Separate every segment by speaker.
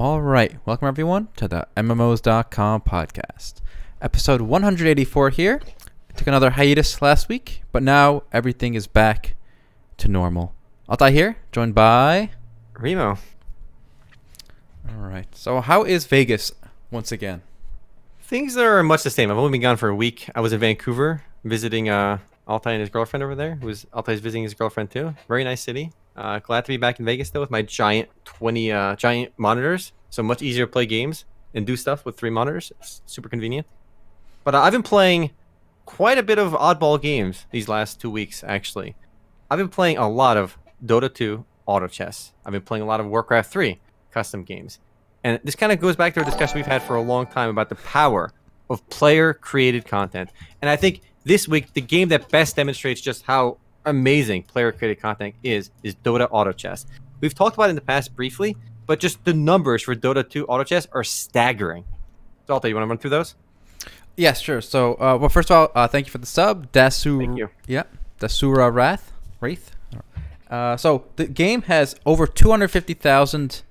Speaker 1: All right, welcome everyone to the MMOs.com podcast. Episode 184 here. I took another hiatus last week, but now everything is back to normal. Altai here, joined by
Speaker 2: Remo.
Speaker 1: All right, so how is Vegas once again?
Speaker 2: Things are much the same. I've only been gone for a week. I was in Vancouver visiting Altai and his girlfriend over there. Altai's visiting his girlfriend too. Very nice city. Glad to be back in Vegas though with my giant giant monitors. So much easier to play games and do stuff with 3 monitors. It's super convenient. But I've been playing quite a bit of oddball games these last 2 weeks actually. I've been playing a lot of Dota 2 auto chess. I've been playing a lot of Warcraft 3 custom games. And this kind of goes back to our discussion we've had for a long time about the power of player-created content. And I think this week, the game that best demonstrates just how amazing player-created content is Dota Auto Chess. We've talked about it in the past briefly, but just the numbers for Dota 2 Auto Chess are staggering. So, Alta, you want to run through those?
Speaker 1: Yes, sure. So, well, first of all, thank you for the sub,
Speaker 2: Thank you.
Speaker 1: Yeah, Dasura Wraith. So the game has over 250,000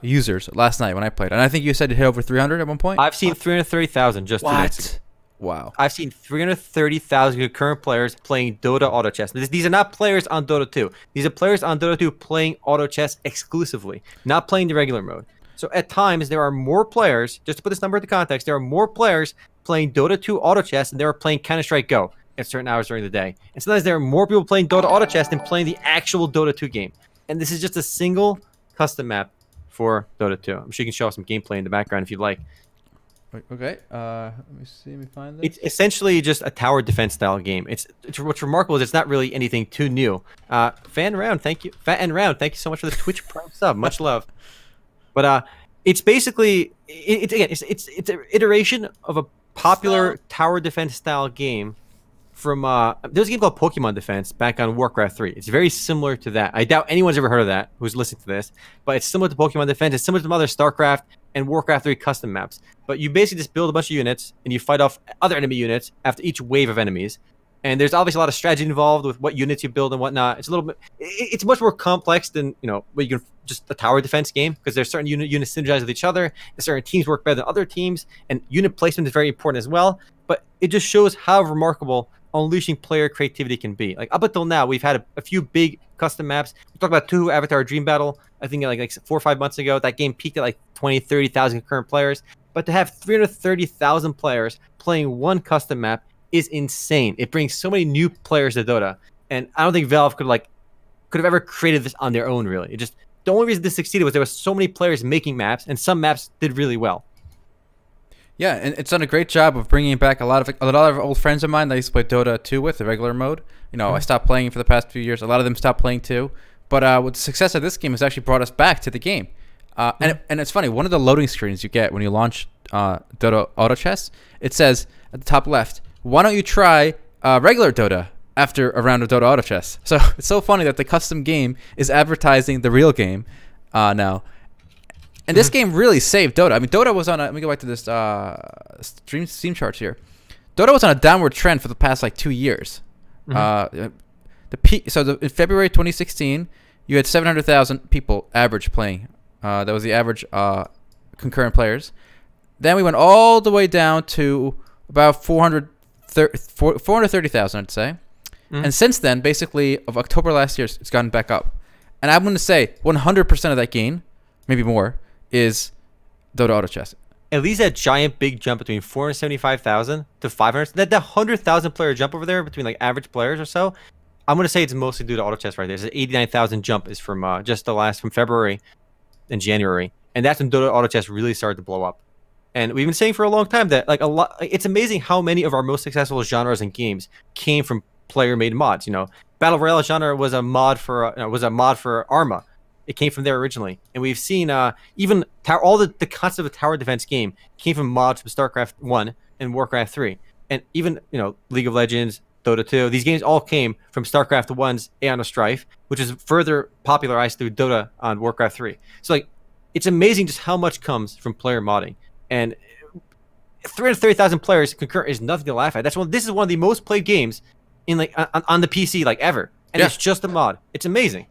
Speaker 1: users last night when I played, and I think you said it hit over 300 at one point.
Speaker 2: I've seen 330,000 just 2 minutes ago.
Speaker 1: Wow.
Speaker 2: I've seen 330,000 concurrent players playing Dota Auto Chess. These are not players on Dota 2. These are players on Dota 2 playing Auto Chess exclusively, not playing the regular mode. So at times, there are more players, just to put this number into context, there are more players playing Dota 2 Auto Chess than there are playing Counter-Strike Go at certain hours during the day. And sometimes there are more people playing Dota Auto Chess than playing the actual Dota 2 game. And this is just a single custom map for Dota 2. I'm sure you can show some gameplay in the background if you'd like.
Speaker 1: Okay, let me see. Let me find this.
Speaker 2: It's essentially just a tower defense style game. It's what's remarkable is it's not really anything too new. Fat and Round, thank you so much for the Twitch Prime sub. Much love. But it's basically it's an iteration of a popular tower defense style game from there's a game called Pokemon Defense back on Warcraft 3. It's very similar to that. I doubt anyone's ever heard of that who's listening to this, but it's similar to Pokemon Defense. It's similar to some other StarCraft and Warcraft 3 custom maps. But you basically just build a bunch of units and you fight off other enemy units after each wave of enemies. And there's obviously a lot of strategy involved with what units you build and whatnot. It's a little bit, it's much more complex than, what you can, just a tower defense game, because there's certain units synergize with each other, and certain teams work better than other teams, and unit placement is very important as well. But it just shows how remarkable unleashing player creativity can be. Like up until now, we've had a few big custom maps. We talked about 2 Avatar Dream Battle, I think like 4 or 5 months ago. That game peaked at like 20, 30,000 concurrent players. But to have 330,000 players playing one custom map is insane. It brings so many new players to Dota, and I don't think Valve could have ever created this on their own. Really, the only reason this succeeded was there were so many players making maps, and some maps did really well.
Speaker 1: Yeah, and it's done a great job of bringing back a lot of old friends of mine that I used to play Dota 2 with, the regular mode. I stopped playing for the past few years. A lot of them stopped playing too. But with the success of this game, has actually brought us back to the game. And it's funny, one of the loading screens you get when you launch Dota Auto Chess, it says at the top left, why don't you try regular Dota after a round of Dota Auto Chess? So it's so funny that the custom game is advertising the real game now. And this game really saved Dota. I mean, Dota was on let me go back to this Steam charts here. Dota was on a downward trend for the past like 2 years. The peak. So in February 2016, you had 700,000 people average playing. That was the average concurrent players. Then we went all the way down to about 430,000, I'd say. And since then, basically, of October last year, it's gotten back up. And I'm going to say 100% of that gain, maybe more, is Dota Auto Chess.
Speaker 2: At least that giant big jump between 475,000 to 500, that 100,000 player jump over there between like average players or so, I'm going to say it's mostly due to Auto Chess right there. There's an 89,000 jump is from just from February and January. And that's when Dota Auto Chess really started to blow up. And we've been saying for a long time that it's amazing how many of our most successful genres and games came from player-made mods. Battle Royale genre was a mod for Arma. It came from there originally, and we've seen even all the concept of a tower defense game came from mods from StarCraft 1 and Warcraft 3, and even League of Legends, Dota 2. These games all came from StarCraft 1's Aeon of Strife, which is further popularized through Dota on Warcraft 3. So it's amazing just how much comes from player modding. And 330,000 players concurrent is nothing to laugh at. This is one of the most played games in on the PC ever, and it's just a mod. It's amazing.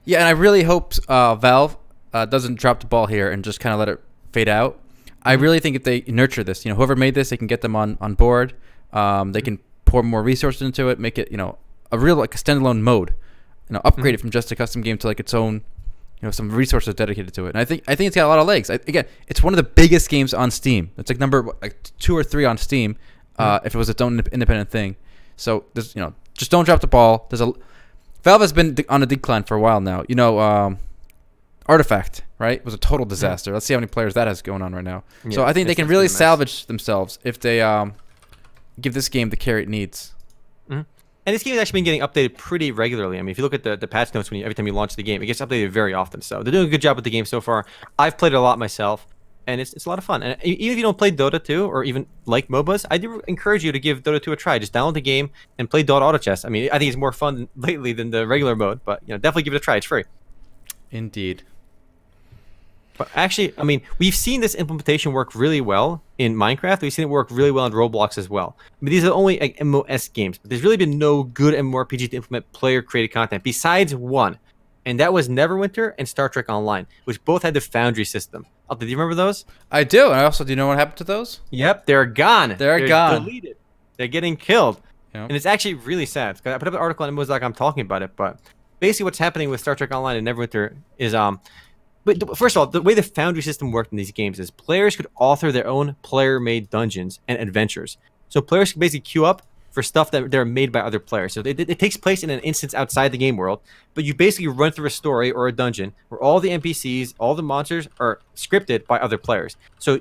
Speaker 1: Yeah, and I really hope Valve doesn't drop the ball here and just kind of let it fade out. I really think if they nurture this, whoever made this, they can get them on board. They can pour more resources into it, make it, a real like a standalone mode, upgrade it from just a custom game to like its own, some resources dedicated to it. And I think it's got a lot of legs. Again, it's one of the biggest games on Steam. It's like number 2 or 3 on Steam, if it was its own independent thing. So there's, just don't drop the ball. Valve has been on a decline for a while now. Artifact, right? It was a total disaster. Let's see how many players that has going on right now. Yeah, so I think they can really salvage themselves if they give this game the care it needs.
Speaker 2: And this game has actually been getting updated pretty regularly. I mean, if you look at the patch notes every time you launch the game, it gets updated very often. So they're doing a good job with the game so far. I've played it a lot myself, and it's a lot of fun. And even if you don't play Dota 2 or even like MOBAs, I do encourage you to give Dota 2 a try. Just download the game and play Dota Auto Chess. I mean, I think it's more fun lately than the regular mode, but definitely give it a try. It's free.
Speaker 1: Indeed.
Speaker 2: But actually, I mean, we've seen this implementation work really well in Minecraft. We've seen it work really well in Roblox as well. I mean, these are only like MMOs games, but there's really been no good MMORPG to implement player-created content besides one, and that was Neverwinter and Star Trek Online, which both had the Foundry system. Oh, do you remember those?
Speaker 1: I do. And do you know what happened to those?
Speaker 2: Yep, they're gone.
Speaker 1: They're gone.
Speaker 2: Deleted. They're getting killed.
Speaker 1: Yep.
Speaker 2: And it's actually really sad. I put up an article on MMOs.com talking about it, but basically what's happening with Star Trek Online and Neverwinter is But first of all, the way the Foundry system worked in these games is players could author their own player-made dungeons and adventures. So players can basically queue up for stuff that they're made by other players. So it takes place in an instance outside the game world, but you basically run through a story or a dungeon where all the NPCs, all the monsters are scripted by other players. So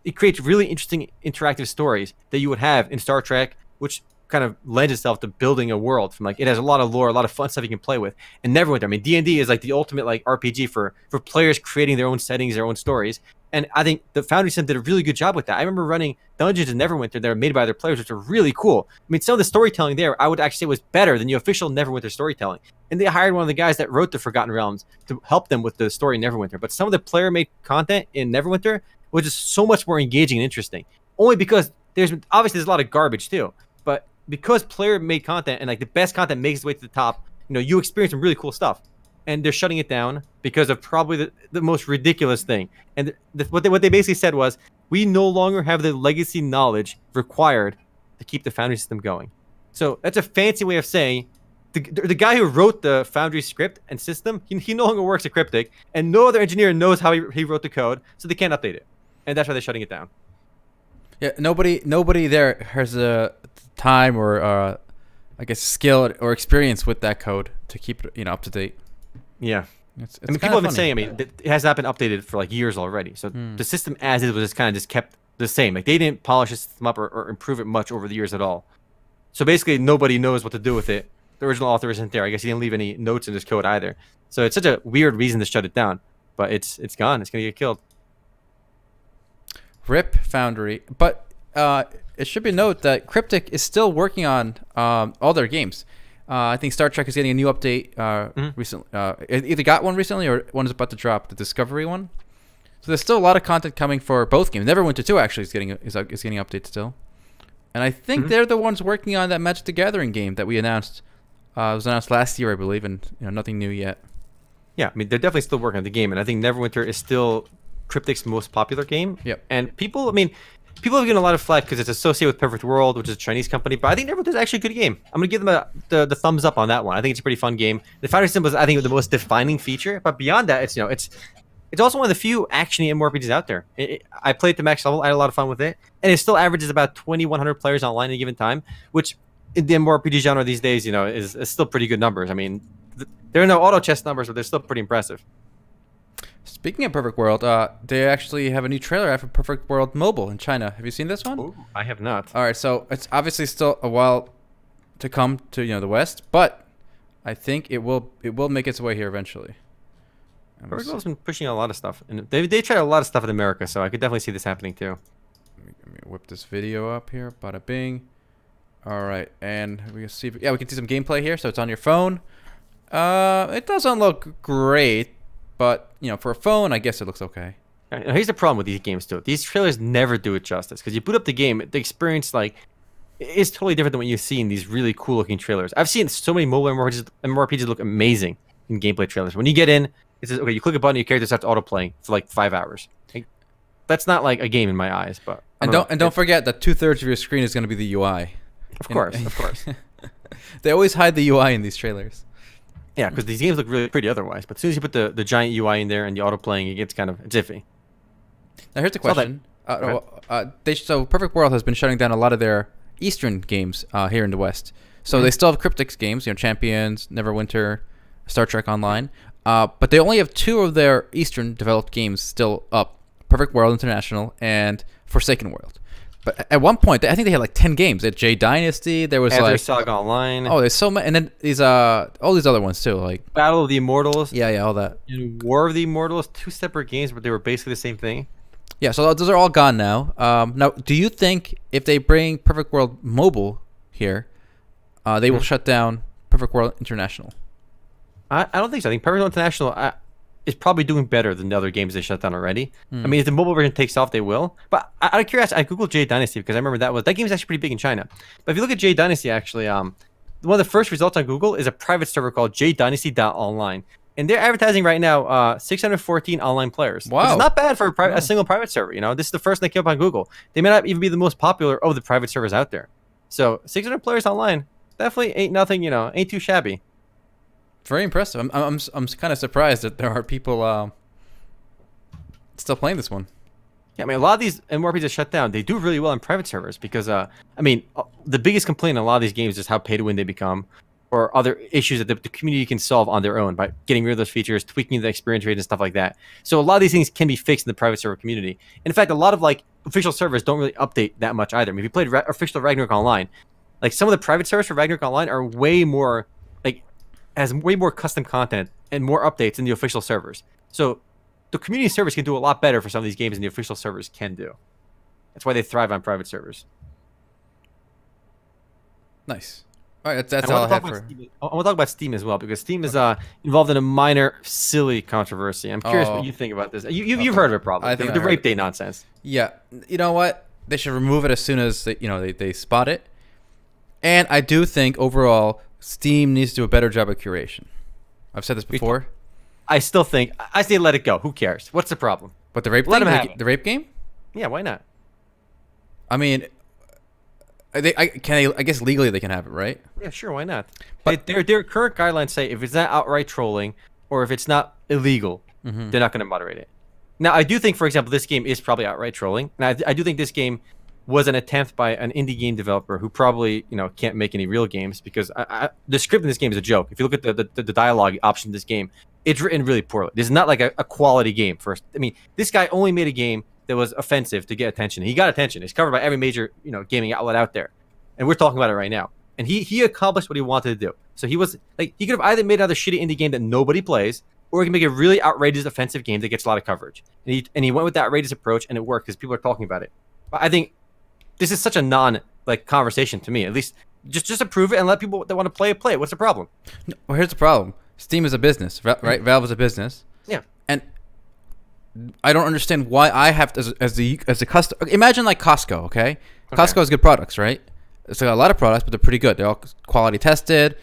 Speaker 2: it creates really interesting interactive stories that you would have in Star Trek, which kind of lends itself to building a world from it has a lot of lore, a lot of fun stuff you can play with. And Neverwinter, I mean, D&D is like the ultimate like RPG for players creating their own settings, their own stories. And I think the Foundry system did a really good job with that. I remember running dungeons in Neverwinter that were made by other players, which are really cool. I mean, some of the storytelling there, I would actually say was better than the official Neverwinter storytelling. And they hired one of the guys that wrote the Forgotten Realms to help them with the story in Neverwinter. But some of the player-made content in Neverwinter was just so much more engaging and interesting. Only because there's a lot of garbage too. But because player-made content and like the best content makes its way to the top, you experience some really cool stuff, and they're shutting it down because of probably the most ridiculous thing. And what they basically said was, we no longer have the legacy knowledge required to keep the Foundry system going. So that's a fancy way of saying the guy who wrote the Foundry script and system, he no longer works at Cryptic, and no other engineer knows how he wrote the code, so they can't update it, and that's why they're shutting it down.
Speaker 1: Yeah, nobody there has a time or I guess skill or experience with that code to keep it up to date.
Speaker 2: Yeah,
Speaker 1: it's
Speaker 2: I mean, people have been saying, it has not been updated for like years already. So the system as is was just kept the same. Like they didn't polish the system up or improve it much over the years at all. So basically, nobody knows what to do with it. The original author isn't there. I guess he didn't leave any notes in his code either. So it's such a weird reason to shut it down. But it's gone. It's gonna get killed.
Speaker 1: RIP Foundry, but it should be noted that Cryptic is still working on all their games. I think Star Trek is getting a new update recently. Either got one recently or one is about to drop, the Discovery one. So there's still a lot of content coming for both games. Neverwinter 2 actually is getting updates still. And I think they're the ones working on that Magic the Gathering game that we announced. It was announced last year, I believe, and nothing new yet.
Speaker 2: Yeah, I mean, they're definitely still working on the game, and I think Neverwinter is still Cryptic's most popular game.
Speaker 1: Yep.
Speaker 2: And people have given a lot of flack because it's associated with Perfect World, which is a Chinese company, but I think Neverwinter is actually a good game. I'm going to give them the thumbs up on that one. I think it's a pretty fun game. The Foundry system was, I think, the most defining feature, but beyond that, it's also one of the few action MMORPGs out there. I played to max level. I had a lot of fun with it, and it still averages about 2,100 players online at a given time, which in the MMORPG genre these days, is still pretty good numbers. I mean, there are no auto chess numbers, but they're still pretty impressive.
Speaker 1: Speaking of Perfect World, they actually have a new trailer out for Perfect World Mobile in China. Have you seen this one?
Speaker 2: Ooh, I have not.
Speaker 1: All right, so it's obviously still a while to come to the West, but I think it will make its way here eventually.
Speaker 2: Perfect World's been pushing a lot of stuff, and they tried a lot of stuff in America, so I could definitely see this happening too.
Speaker 1: Let me whip this video up here. Bada bing. All right, and we can see. Yeah, we can see some gameplay here. So it's on your phone. It doesn't look great, but for a phone, I guess it looks okay.
Speaker 2: Now, here's the problem with these games too. These trailers never do it justice because you boot up the game, the experience is totally different than what you see in these really cool looking trailers. I've seen so many mobile MMORPGs look amazing in gameplay trailers. When you get in, it says, okay, you click a button, your character starts auto playing for like 5 hours. Like, that's not like a game in my eyes, but
Speaker 1: don't forget that 2/3 of your screen is going to be the UI.
Speaker 2: Of course.
Speaker 1: They always hide the UI in these trailers.
Speaker 2: Yeah, because these games look really pretty otherwise. But as soon as you put the giant UI in there and the auto playing, it gets kind of iffy.
Speaker 1: Now here's the question. So Perfect World has been shutting down a lot of their Eastern games here in the West. So they still have Cryptic's games, Champions, Neverwinter, Star Trek Online. But they only have 2 of their Eastern developed games still up. Perfect World International and Forsaken World. But at one point, I think they had like 10 games. They had J Dynasty. There was like
Speaker 2: Saga Online.
Speaker 1: Oh, there's so many, and then these all these other ones too, like
Speaker 2: Battle of the Immortals.
Speaker 1: Yeah, all that.
Speaker 2: And War of the Immortals, 2 separate games, but they were basically the same thing.
Speaker 1: Yeah, so those are all gone now. Now, do you think if they bring Perfect World Mobile here, they will shut down Perfect World International?
Speaker 2: I don't think so. I think Perfect World International is probably doing better than the other games they shut down already. I mean, if the mobile version takes off, they will. But out of curiosity, I googled J Dynasty because I remember that game is actually pretty big in China. But if you look at J Dynasty, actually, one of the first results on Google is a private server called jdynasty.online. And they're advertising right now 614 online players.
Speaker 1: Wow.
Speaker 2: Which is not bad for a single private server. This is the first they came up on Google. They may not even be the most popular of the private servers out there. So 600 players online definitely ain't nothing, ain't too shabby.
Speaker 1: Very impressive. I'm kind of surprised that there are people still playing this one.
Speaker 2: Yeah, I mean, a lot of these MMORPGs that shut down, they do really well in private servers because, I mean, the biggest complaint in a lot of these games is how pay to win they become, or other issues that the community can solve on their own by getting rid of those features, tweaking the experience rate and stuff like that. So a lot of these things can be fixed in the private server community. And in fact, a lot of like official servers don't really update that much either. I mean, if you played official Ragnarok Online, like some of the private servers for Ragnarok Online are way more has way more custom content and more updates than the official servers. So the community servers can do a lot better for some of these games than the official servers can do. That's why they thrive on private servers.
Speaker 1: Nice. All right, that's all I have for...
Speaker 2: I want to talk about Steam as well, because Steam is involved in a minor, silly controvery. I'm curious what you think about this. You've heard of it probably. The rape day nonsense.
Speaker 1: Yeah. You know what? They should remove it as soon as they spot it. And I do think overall Steam needs to do a better job of curation. I've said this before.
Speaker 2: I still think I say let it go. Who cares? What's the problem?
Speaker 1: But the rape game, the rape game?
Speaker 2: Yeah, why not?
Speaker 1: I mean, I guess legally they can have it, right?
Speaker 2: Yeah, sure, why not? But their current guidelines say if it's not outright trolling or if it's not illegal, they're not going to moderate it. Now, I do think, for example, this game is probably outright trolling, and I do think this game was an attempt by an indie game developer who probably can't make any real games, because the script in this game is a joke. If you look at the dialogue option in this game, it's written really poorly. This is not like a quality game. I mean, this guy only made a game that was offensive to get attention. He got attention. It's covered by every major gaming outlet out there, and we're talking about it right now. And he accomplished what he wanted to do. So he was like, he could have either made another shitty indie game that nobody plays, or he can make a really outrageous offensive game that gets a lot of coverage. And he went with that outrageous approach, and it worked because people are talking about it. But I think this is such a conversation to me. At least just approve it and let people that want to play it play it. What's the problem?
Speaker 1: Well, here's the problem. Steam is a business, right? Valve is a business.
Speaker 2: Yeah.
Speaker 1: And I don't understand why I have to, as the customer. Imagine like Costco, okay? Costco has good products, right? It's got a lot of products, but they're pretty good. They're all quality tested.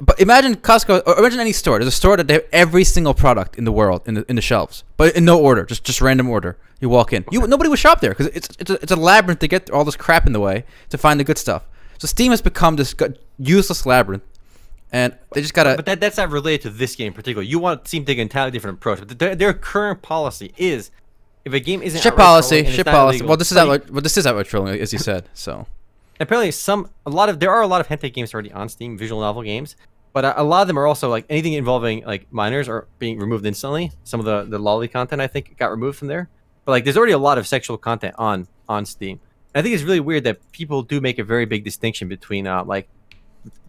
Speaker 1: But imagine Costco, or imagine any store. There's a store that they have every single product in the world in the shelves, but in no order, just random order. You walk in, nobody would shop there because it's a labyrinth to get all this crap in the way to find the good stuff. So Steam has become this useless labyrinth, and they just gotta.
Speaker 2: But that's not related to this game in particular. You want Steam to take an entirely different approach. But their current policy is, if a game isn't
Speaker 1: ship policy.
Speaker 2: Illegal,
Speaker 1: well, this is outright trolling, as you said. So
Speaker 2: apparently, there are a lot of hentai games already on Steam, visual novel games. But a lot of them are also like anything involving like minors are being removed instantly. Some of the lolly content I think got removed from there. But like there's already a lot of sexual content on Steam. And I think it's really weird that people do make a very big distinction between like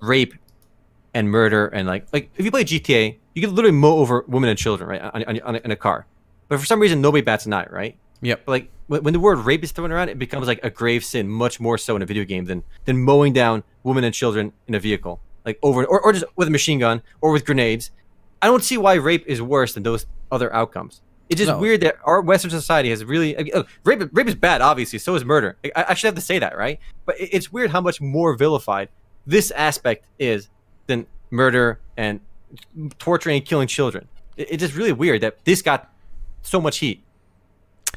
Speaker 2: rape and murder and like if you play GTA, you can literally mow over women and children, right, in a car. But for some reason nobody bats an eye, right?
Speaker 1: Yep.
Speaker 2: But like when the word rape is thrown around, it becomes like a grave sin, much more so in a video game than mowing down women and children in a vehicle. Like over or just with a machine gun or with grenades. I don't see why rape is worse than those other outcomes. It's just weird that our Western society has really rape is bad, obviously. So is murder. I should have to say that, right? But it's weird how much more vilified this aspect is than murder and torturing and killing children. It's just really weird that this got so much heat.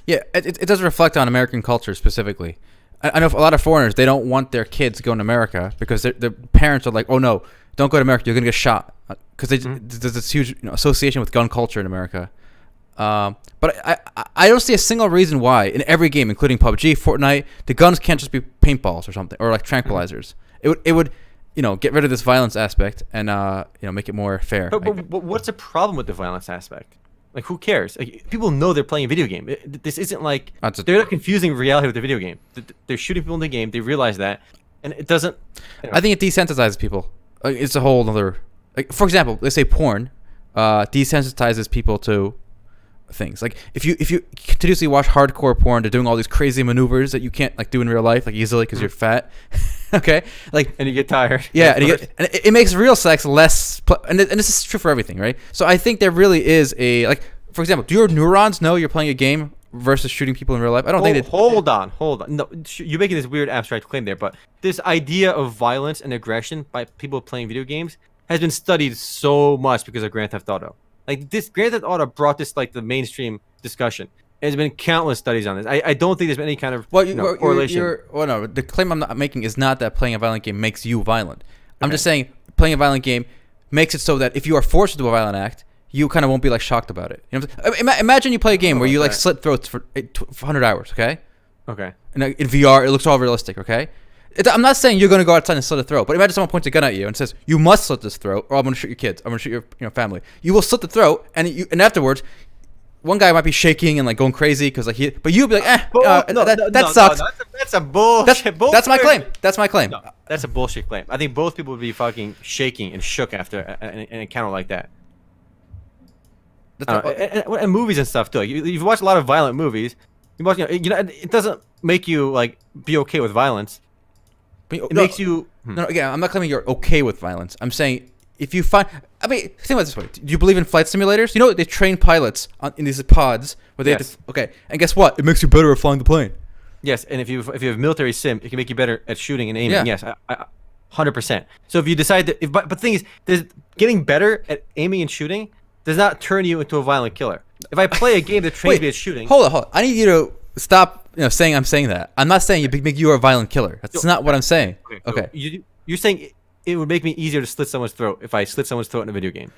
Speaker 1: Yeah, it does reflect on American culture specifically. I know a lot of foreigners, they don't want their kids going to America because their parents are like, oh no, don't go to America, you're gonna get shot, because there's this huge association with gun culture in America. But I don't see a single reason why in every game, including PUBG, Fortnite, the guns can't just be paintballs or something, or like tranquilizers. It would get rid of this violence aspect and make it more fair.
Speaker 2: But what's the problem with the violence aspect? Like, who cares? Like, people know they're playing a video game. This isn't like they're not confusing reality with the video game. They're shooting people in the game. They realize that, and it doesn't.
Speaker 1: I think it desensitizes people. It's a whole other. Like, for example, let's say porn desensitizes people to things. Like if you continuously watch hardcore porn, they're doing all these crazy maneuvers that you can't like do in real life like easily because you're fat. Okay, like,
Speaker 2: and you get tired.
Speaker 1: Yeah, and it makes real sex less. And this is true for everything, right? So I think there really is a, like, for example, do your neurons know you're playing a game versus shooting people in real life? I don't think they.
Speaker 2: Hold on. No, you're making this weird abstract claim there, but this idea of violence and aggression by people playing video games has been studied so much because of Grand Theft Auto. Like, this Grand Theft Auto brought this like the mainstream discussion. There's been countless studies on this. I don't think there's been any kind of correlation.
Speaker 1: Well, no, the claim I'm not making is not that playing a violent game makes you violent. I'm just saying playing a violent game makes it so that if you are forced to do a violent act, you kind of won't be like shocked about it. You know what I'm saying? Imagine you play a game where you like slit throats for 100 hours, okay?
Speaker 2: Okay.
Speaker 1: And in VR, it looks all realistic, okay? I'm not saying you're going to go outside and slit a throat, but imagine someone points a gun at you and says, you must slit this throat, or I'm going to shoot your kids. I'm going to shoot your family. You will slit the throat, and afterwards, one guy might be shaking and like going crazy because like but you'd be like, that sucks.
Speaker 2: No, that's a bullshit.
Speaker 1: That's my claim. That's my claim.
Speaker 2: No, that's a bullshit claim. I think both people would be fucking shaking and shook after an encounter like that. And movies and stuff too. You've watched a lot of violent movies. You watch, it doesn't make you like be okay with violence. It makes you.
Speaker 1: No, again, I'm not claiming you're okay with violence. I'm saying if you find, I mean, think about it this way. Do you believe in flight simulators? You know, they train pilots in these pods where they have to, okay, and guess what? It makes you better at flying the plane.
Speaker 2: Yes, and if you have military sim, it can make you better at shooting and aiming. Yeah. Yes, 100%. So if you decide that, but the thing is, getting better at aiming and shooting does not turn you into a violent killer. If I play a game that trains me at shooting,
Speaker 1: hold on. I need you to stop. Saying I'm saying that. I'm not saying you are a violent killer. That's not what I'm saying. Okay.
Speaker 2: You're saying it would make me easier to slit someone's throat if I slit someone's throat in a video game.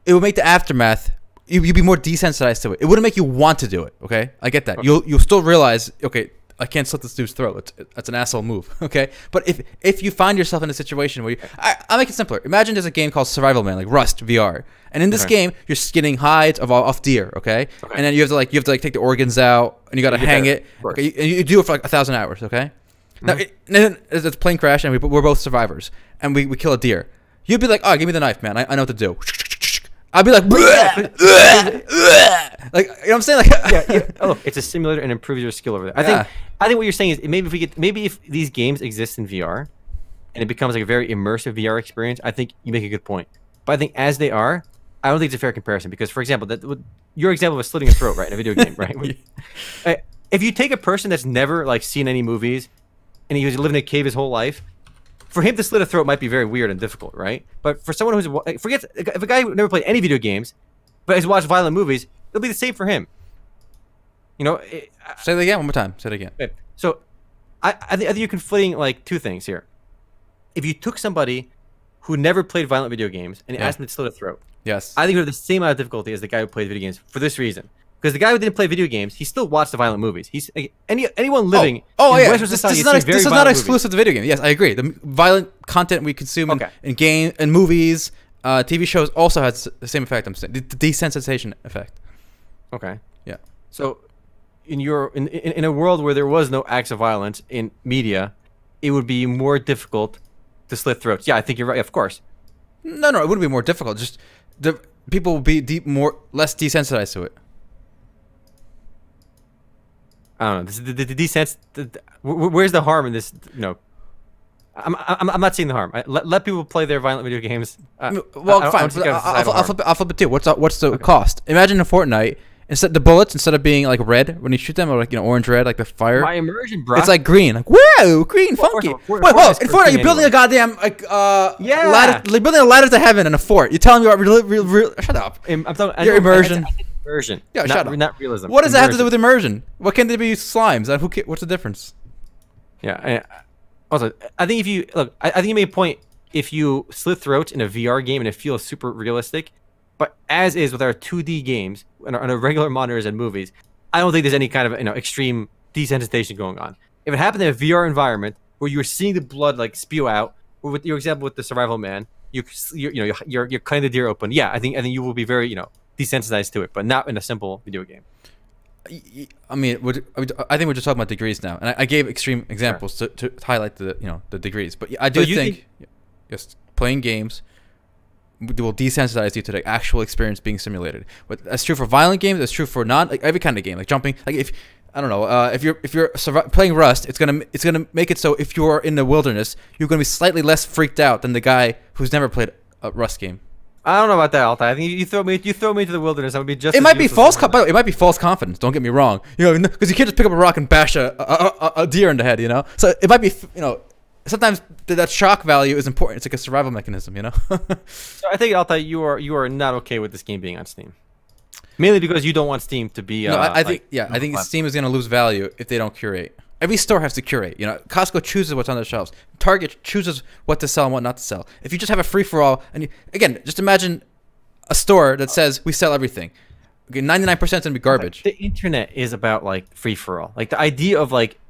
Speaker 1: It would make the aftermath. You'd be more desensitized to it. It wouldn't make you want to do it. Okay, I get that. Okay. You'll still realize, okay, I can't slit this dude's throat. That's an asshole move. Okay, but if you find yourself in a situation where I'll make it simpler. Imagine there's a game called Survival Man, like Rust VR, and in this game you're skinning hides off deer. Okay, and then you have to take the organs out and you got to hang it. Okay, you do it for like 1,000 hours. Okay, now then it's a plane crash and we're both survivors and we kill a deer. You'd be like, oh, give me the knife, man. I know what to do. I'd be like, like, you know what I'm saying? Like,
Speaker 2: oh, it's a simulator and improves your skill over there. I think what you're saying is maybe if these games exist in VR, and it becomes like a very immersive VR experience, I think you make a good point. But I think as they are, I don't think it's a fair comparison because, for example, your example of slitting a throat, right, in a video game, right? If you take a person that's never like seen any movies, and he was living in a cave his whole life, for him to slit a throat might be very weird and difficult, right? But for someone who's if a guy who never played any video games, but has watched violent movies, it'll be the same for him.
Speaker 1: Say that again one more time. Say it again.
Speaker 2: Okay. So, I think you're conflating like two things here. If you took somebody who never played violent video games and asked them to slit a throat,
Speaker 1: yes,
Speaker 2: I think you have the same amount of difficulty as the guy who played video games for this reason. Because the guy who didn't play video games, he still watched the violent movies. He's anyone living in Western society.
Speaker 1: This is not exclusive to video games. Yes, I agree. The violent content we consume in game and movies, TV shows also has the same effect. I'm saying the desensitization effect.
Speaker 2: Okay.
Speaker 1: Yeah.
Speaker 2: So, in a world where there was no acts of violence in media, it would be more difficult to slit throats. Yeah, I think you're right. Of course.
Speaker 1: No, it wouldn't be more difficult. Just the people will be less desensitized to it.
Speaker 2: I don't know. The desense. Where's the harm in this? I'm not seeing the harm. Let people play their violent video games.
Speaker 1: Well, fine. I'll flip it too. What's the cost? Imagine in Fortnite, Instead, the bullets, instead of being like red when you shoot them, or like orange red, like the fire.
Speaker 2: My immersion, bro.
Speaker 1: It's like green. Like whoa, green, funky. Wait, whoa! In Fortnite, you're building a goddamn ladder, like building a ladder to heaven in a fort. You're telling me about shut up.
Speaker 2: I'm talking
Speaker 1: your immersion.
Speaker 2: Immersion.
Speaker 1: Yeah, shut up.
Speaker 2: Not realism.
Speaker 1: What does that have to do with immersion? What can they be slimes? What's the difference?
Speaker 2: Yeah. Also, I think if you look, I think you made a point. If you slit throats in a VR game and it feels super realistic, but as is with our 2D games on our regular monitors and movies, I don't think there's any kind of extreme desensitization going on. If it happened in a VR environment where you were seeing the blood like spew out, or with your example with the survival man, you're cutting the deer open. Yeah, I think you will be very desensitized to it, but not in a simple video game.
Speaker 1: I mean, I think we're just talking about degrees now, and I gave extreme examples to highlight the degrees. But I do think yes, playing games will desensitize you to the actual experience being simulated. But that's true for violent games. That's true for every kind of game, like jumping. Like if I don't know, if you're playing Rust, it's gonna make it so if you're in the wilderness, you're gonna be slightly less freaked out than the guy who's never played a Rust game.
Speaker 2: I don't know about that, Altai. I think you throw me into the wilderness, I would be just.
Speaker 1: It might be false. By the way, it might be false confidence. Don't get me wrong. Because you can't just pick up a rock and bash a deer in the head. So it might be. Sometimes that shock value is important. It's like a survival mechanism.
Speaker 2: So I think, Altai, you are not okay with this game being on Steam, mainly because you don't want Steam to be.
Speaker 1: No, I think I think Steam is going to lose value if they don't curate. Every store has to curate. Costco chooses what's on their shelves. Target chooses what to sell and what not to sell. If you just have a free for all, and again, just imagine a store that says we sell everything. Okay, 99% is gonna be garbage.
Speaker 2: The internet is about like free for all. Like the idea of like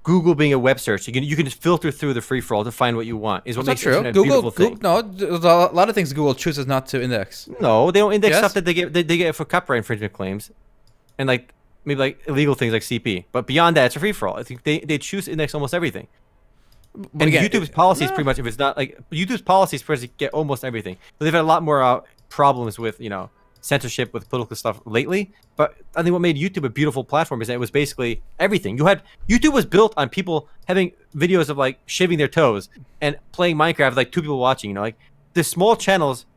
Speaker 2: Google being a web search, you can just filter through the free for all to find what you want. Is what makes the internet a beautiful thing.
Speaker 1: No, there's a lot of things Google chooses not to index.
Speaker 2: No, they don't index stuff that they get for copyright infringement claims, and like. Maybe like illegal things like CP, but beyond that, it's a free for all. I think they choose to index almost everything. But again, YouTube's policy is pretty much, if it's not like YouTube's policies, pretty much get almost everything. But they've had a lot more problems with censorship with political stuff lately. But I think what made YouTube a beautiful platform is that it was basically everything. YouTube was built on people having videos of like shaving their toes and playing Minecraft with like 2 people watching. Like the small channels.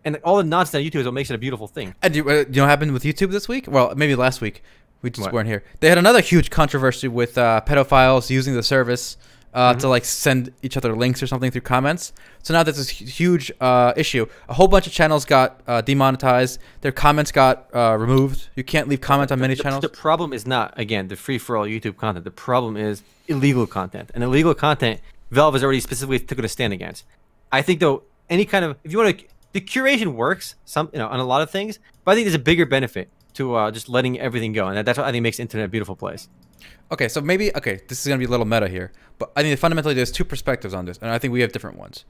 Speaker 2: And all the nonsense on YouTube is what makes it a beautiful thing.
Speaker 1: And do you know what happened with YouTube this week? Well, maybe last week. We just weren't here. They had another huge controversy with pedophiles using the service to like send each other links or something through comments. So now there's this huge issue. A whole bunch of channels got demonetized. Their comments got removed. You can't leave comments on many channels.
Speaker 2: The problem is not, again, the free-for-all YouTube content. The problem is illegal content. And illegal content, Valve has already specifically taken a stand against. I think, though, any kind of... If you want to... The curation works on a lot of things, but I think there's a bigger benefit to just letting everything go, and that's what I think makes the internet a beautiful place.
Speaker 1: Okay, so maybe this is gonna be a little meta here, but I think fundamentally there's 2 perspectives on this, and I think we have different ones.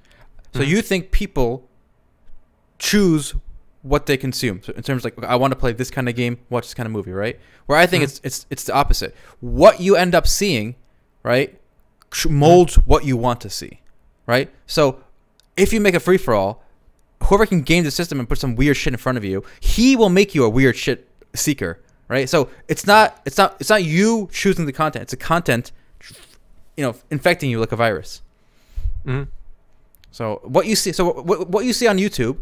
Speaker 1: So you think people choose what they consume, so in terms of like I want to play this kind of game, watch this kind of movie, right? Where I think it's the opposite. What you end up seeing, right, molds what you want to see, right? So if you make a free for all, whoever can game the system and put some weird shit in front of you, he will make you a weird shit seeker, right? So it's not you choosing the content. It's the content, infecting you like a virus. So what you see, what you see on YouTube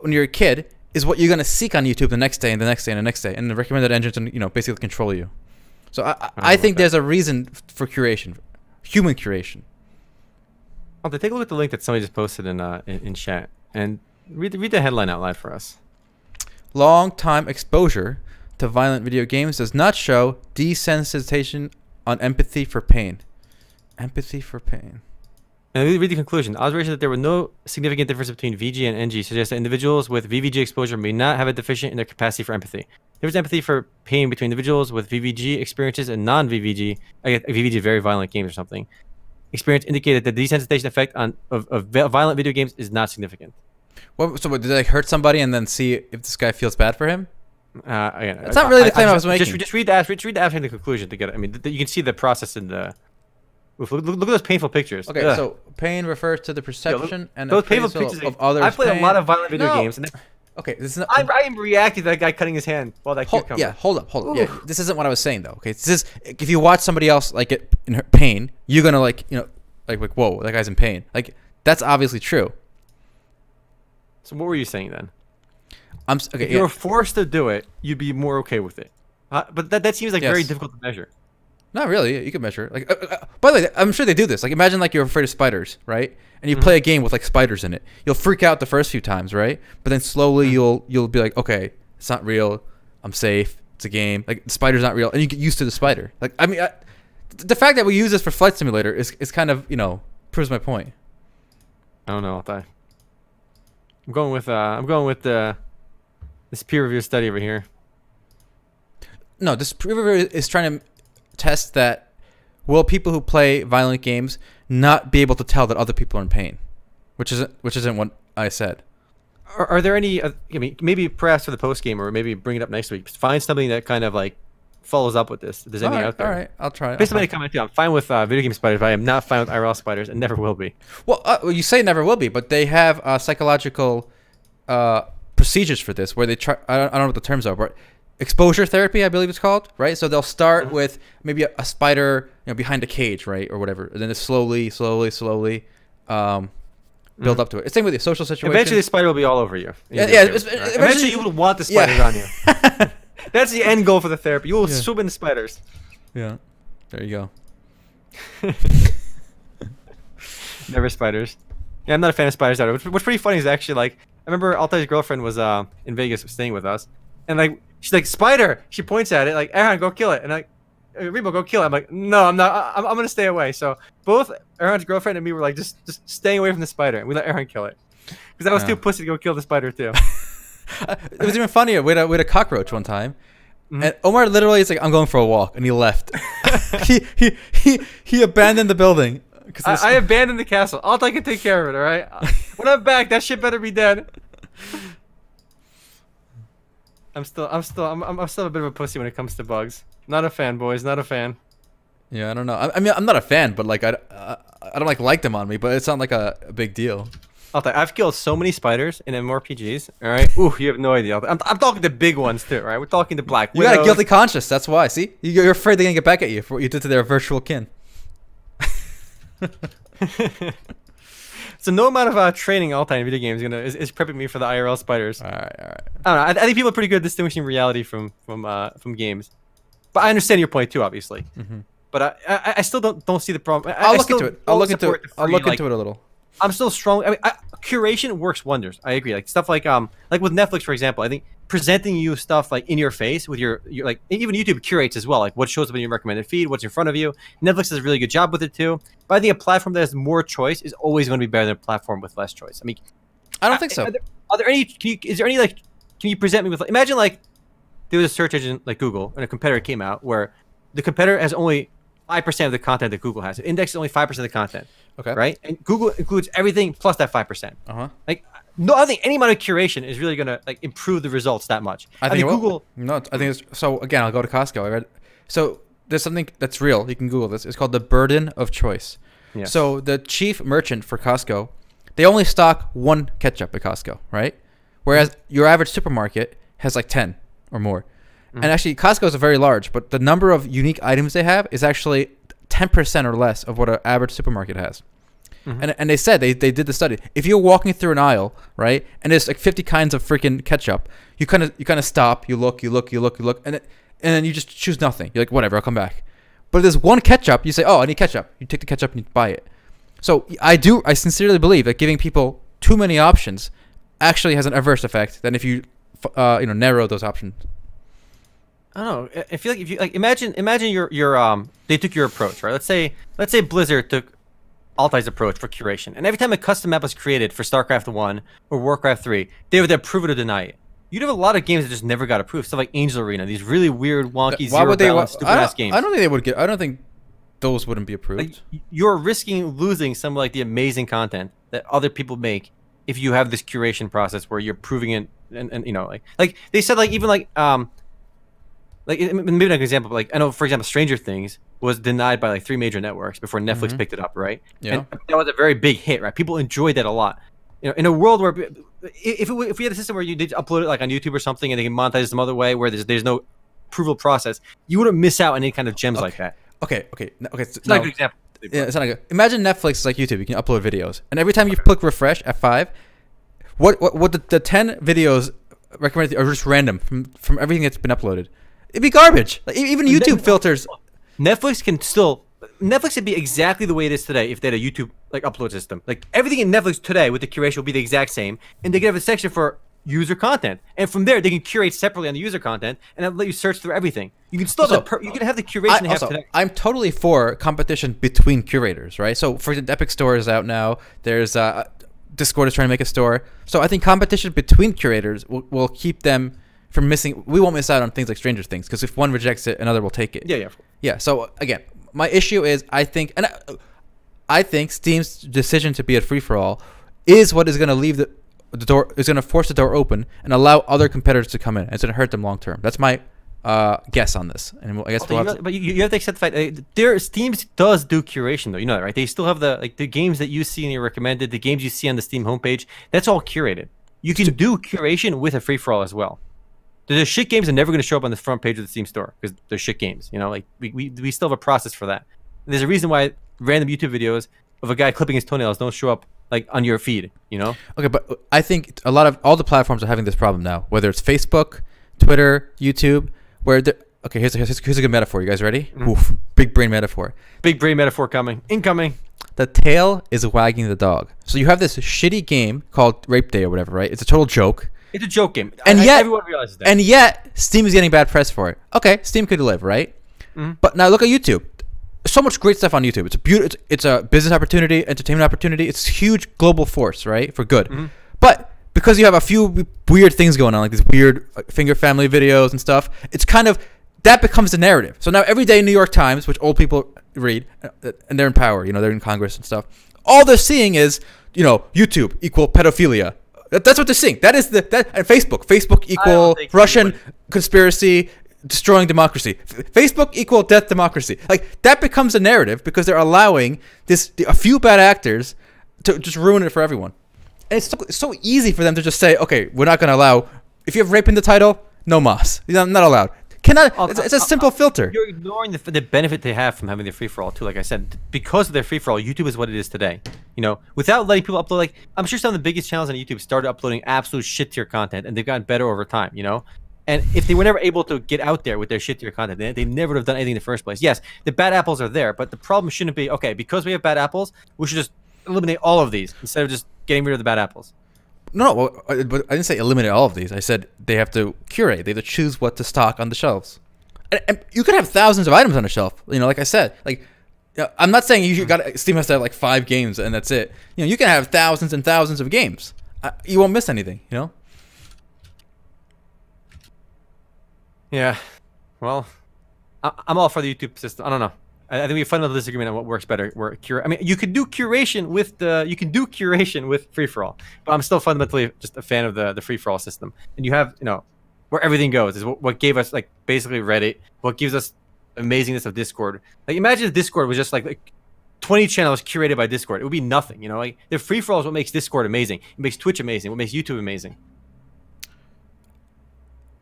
Speaker 1: when you're a kid is what you're gonna seek on YouTube the next day and the next day and the next day, and the recommended engines and basically control you. So I think there's a reason for curation, human curation.
Speaker 2: I'll take a look at the link that somebody just posted in chat and read the headline out loud for us.
Speaker 1: Long time exposure to violent video games does not show desensitization on empathy for pain. Empathy for pain.
Speaker 2: And read the conclusion. Observation that there were no significant difference between VG and NG suggests that individuals with VVG exposure may not have a deficient in their capacity for empathy. There's empathy for pain between individuals with VVG experiences and non-VVG, VVG very violent games or something. Experience indicated that the desensitization effect of violent video games is not significant.
Speaker 1: What, so what, did they hurt somebody and then see if this guy feels bad for him?
Speaker 2: Again,
Speaker 1: that's not really the claim I was making.
Speaker 2: Just read the abstract and the conclusion to get it. I mean, you can see the process in the... Look at those painful pictures.
Speaker 1: Okay, so pain refers to the perception and
Speaker 2: those painful pictures
Speaker 1: of others'
Speaker 2: I played a lot of violent video games. And
Speaker 1: okay, this is not...
Speaker 2: I am reacting to that guy cutting his hand while that kid comes.
Speaker 1: Yeah, hold up. Yeah, this isn't what I was saying though. Okay, this is if you watch somebody else like get in pain, you're gonna like whoa, that guy's in pain. Like that's obviously true.
Speaker 2: So what were you saying then?
Speaker 1: Okay.
Speaker 2: If you were forced to do it, you'd be more okay with it. But that seems like very difficult to measure.
Speaker 1: Not really. You can measure. Like, by the way, I'm sure they do this. Like, imagine like you're afraid of spiders, right? And you play a game with like spiders in it. You'll freak out the first few times, right? But then slowly you'll be like, okay, it's not real. I'm safe. It's a game. Like the spider's not real, and you get used to the spider. Like, I mean, the fact that we use this for Flight Simulator is kind of, you know, proves my point.
Speaker 2: I don't know. I'm going with this peer review study over here.
Speaker 1: No, this peer review is trying to test that will people who play violent games not be able to tell that other people are in pain, which isn't what I said.
Speaker 2: Are there any? I mean, maybe perhaps for the post game, or maybe bring it up next week. Find something that kind of like follows up with this. If there's anything out there.
Speaker 1: All right, I'll try it.
Speaker 2: Please somebody comment too. I'm fine with video game spiders, but I am not fine with IRL spiders, and never will be.
Speaker 1: Well, you say never will be, but they have psychological procedures for this, where they try. I don't know what the terms are, but exposure therapy, I believe it's called, right? So they'll start with maybe a spider, you know, behind a cage, right, or whatever, and then it's slowly build up to it. It's same with the social situation.
Speaker 2: Eventually, the spider will be all over you.
Speaker 1: Eventually
Speaker 2: you will want the spiders on you. That's the end goal for the therapy. You will swoop in the spiders.
Speaker 1: Yeah, there you go.
Speaker 2: Never spiders. Yeah, I'm not a fan of spiders either. What's pretty funny is actually, like, I remember Altai's girlfriend was in Vegas staying with us, and like she's like, spider. She points at it like, Aaron, go kill it, and like, Rebo, go kill it. I'm like, no, I'm not. I'm gonna stay away. So both Aaron's girlfriend and me were like, just staying away from the spider, and we let Aaron kill it because I was too pussy to go kill the spider too.
Speaker 1: It was even funnier. We had a cockroach one time, and Omar literally is like, I'm going for a walk, and he left. he abandoned the building.
Speaker 2: I abandoned the castle. Altai can take care of it. All right. When I'm back, that shit better be dead. I'm still a bit of a pussy when it comes to bugs. Not a fan, boys. Not a fan.
Speaker 1: Yeah, I don't know. I mean, I'm not a fan, but like I don't like them on me, but it's not like a big deal.
Speaker 2: Altai, I've killed so many spiders in MMORPGs. All right. Ooh, you have no idea. I'm talking the big ones too. All right. We're talking the Black Widows.
Speaker 1: You got a guilty conscience. That's why. See, you're afraid they're gonna get back at you for what you did to their virtual kin.
Speaker 2: So no amount of training Altai in video games is prepping me for the IRL spiders.
Speaker 1: All right.
Speaker 2: I don't know. I think people are pretty good at distinguishing reality from games, but I understand your point too, obviously. But I still don't see the problem.
Speaker 1: I'll look into it. I'll look into it a little.
Speaker 2: I'm still strong. I mean, curation works wonders. I agree. Like stuff like with Netflix, for example. I think presenting you stuff like in your face with your like, even YouTube curates as well, like what shows up in your recommended feed, what's in front of you. Netflix does a really good job with it too. But I think a platform that has more choice is always going to be better than a platform with less choice. I mean,
Speaker 1: I don't think so.
Speaker 2: Are there any? Is there any like? Can you present me with? Like, imagine like there was a search engine like Google, and a competitor came out where the competitor has only 5% of the content that Google has. It indexes only 5% of the content.
Speaker 1: Okay.
Speaker 2: Right? And Google includes everything plus that 5%. Like, no, I think any amount of curation is really gonna like improve the results that much.
Speaker 1: I think Google. No, I think it's so. Again, I'll go to Costco. I read. So there's something that's real. You can Google this. It's called the burden of choice. Yeah. So the chief merchant for Costco, they only stock one ketchup at Costco, right? Whereas your average supermarket has like 10 or more. And actually, Costco is very large, but the number of unique items they have is actually 10% or less of what an average supermarket has. And they said they did the study. If you're walking through an aisle, right, and there's like 50 kinds of freaking ketchup, you kind of stop, you look, and then you just choose nothing. You're like, whatever, I'll come back. But if there's one ketchup, you say, oh, I need ketchup. You take the ketchup and you buy it. So I sincerely believe that giving people too many options actually has an adverse effect than if you narrow those options.
Speaker 2: I don't know. I feel like if you like imagine your they took your approach, right? Let's say Blizzard took Altai's approach for curation, and every time a custom map was created for StarCraft 1 or Warcraft 3, they would approve it or deny it. You'd have a lot of games that just never got approved. Stuff like Angel Arena, these really weird, wonky, stupid ass games.
Speaker 1: I don't think they would get. I don't think those wouldn't be approved.
Speaker 2: Like, you're risking losing some of like the amazing content that other people make if you have this curation process where you're proving it, and you know, like they said, like even like maybe not an example, but like I know, for example, Stranger Things was denied by like 3 major networks before Netflix picked it up, right?
Speaker 1: Yeah,
Speaker 2: and that was a very big hit, right? People enjoyed that a lot. You know, in a world where if we had a system where you did upload it like on YouTube or something, and they can monetize it some other way where there's no approval process, you wouldn't miss out on any kind of gems like that.
Speaker 1: Okay.
Speaker 2: It's not a good example.
Speaker 1: Yeah, it's not good. Imagine Netflix is like YouTube. You can upload videos, and every time you click refresh F5, what the 10 videos recommended or just random from everything that's been uploaded, it'd be garbage. Like, even YouTube filters.
Speaker 2: Netflix would be exactly the way it is today if they had a YouTube like upload system. Like everything in Netflix today with the curation will be the exact same, and they could have a section for user content, and from there they can curate separately on the user content, and it'll let you search through everything. You can still you can have the curation they have today.
Speaker 1: I'm totally for competition between curators, right? So for the Epic Store is out now. There's Discord is trying to make a store. So I think competition between curators will keep them from missing. We won't miss out on things like Stranger Things, because if one rejects it, another will take it. Yeah. So again, my issue is I think Steam's decision to be a free for all is what is going to leave the door, is going to force the door open and allow other competitors to come in. It's going to hurt them long term. That's my guess on this. And I guess
Speaker 2: but you have to accept the fact Steam does do curation though. You know that, right? They still have the games that you see in your recommended, the games you see on the Steam homepage. That's all curated. You can do curation with a free for all as well. The shit games are never going to show up on the front page of the Steam store because they're shit games. You know, like we still have a process for that. There's a reason why random YouTube videos of a guy clipping his toenails don't show up like on your feed. You know.
Speaker 1: Okay, but I think a lot of all the platforms are having this problem now. Whether it's Facebook, Twitter, YouTube, where okay, here's a good metaphor. You guys ready? Oof, big brain metaphor.
Speaker 2: Big brain metaphor coming. Incoming.
Speaker 1: The tail is wagging the dog. So you have this shitty game called Rape Day or whatever, right? It's a total joke.
Speaker 2: It's a joke game.
Speaker 1: And yet,
Speaker 2: everyone realizes that.
Speaker 1: And yet, Steam is getting bad press for it. Okay, Steam could live, right? But now look at YouTube. So much great stuff on YouTube. It's a business opportunity, entertainment opportunity. It's a huge global force, right? For good. But because you have a few weird things going on, like these weird finger family videos and stuff, it's kind of, that becomes the narrative. So now every day New York Times, which old people read, and they're in power, you know, they're in Congress and stuff, all they're seeing is, you know, YouTube equal pedophilia. That's what they're seeing. That is and Facebook equal Russian conspiracy destroying democracy. Facebook equal death democracy. Like that becomes a narrative because they're allowing a few bad actors to just ruin it for everyone. And it's so easy for them to just say, okay, we're not going to allow, if you have rape in the title, no mas. Not allowed. It's a simple filter.
Speaker 2: You're ignoring the benefit they have from having their free-for-all too. Like I said, because of their free-for-all, YouTube is what it is today. You know, without letting people upload, like I'm sure some of the biggest channels on YouTube started uploading absolute shit tier content, and they've gotten better over time. You know, and if they were never able to get out there with their shit tier content, they never would have done anything in the first place. Yes, the bad apples are there, but the problem shouldn't be, okay, because we have bad apples, we should just eliminate all of these instead of just getting rid of the bad apples.
Speaker 1: No, but I didn't say eliminate all of these. I said they have to curate. They have to choose what to stock on the shelves. And you could have thousands of items on a shelf. You know, like I said, like I'm not saying Steam has to have like 5 games and that's it. You know, you can have thousands and thousands of games. You won't miss anything. You know.
Speaker 2: Yeah. Well, I'm all for the YouTube system. I don't know. I think we have a fundamental disagreement on what works better. I mean, you can do curation with free for all, but I'm still fundamentally just a fan of the free for all system. And you have, you know, where everything goes is what gave us like basically Reddit. What gives us amazingness of Discord. Like imagine if Discord was just like 20 channels curated by Discord. It would be nothing. You know, like the free for all is what makes Discord amazing. It makes Twitch amazing. What makes YouTube amazing.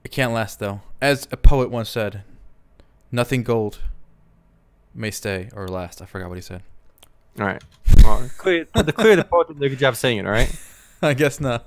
Speaker 1: It can't last though. As a poet once said, nothing gold may stay or last. I forgot what he said.
Speaker 2: All right. Well, the poet did a good job saying it. All right.
Speaker 1: I guess not.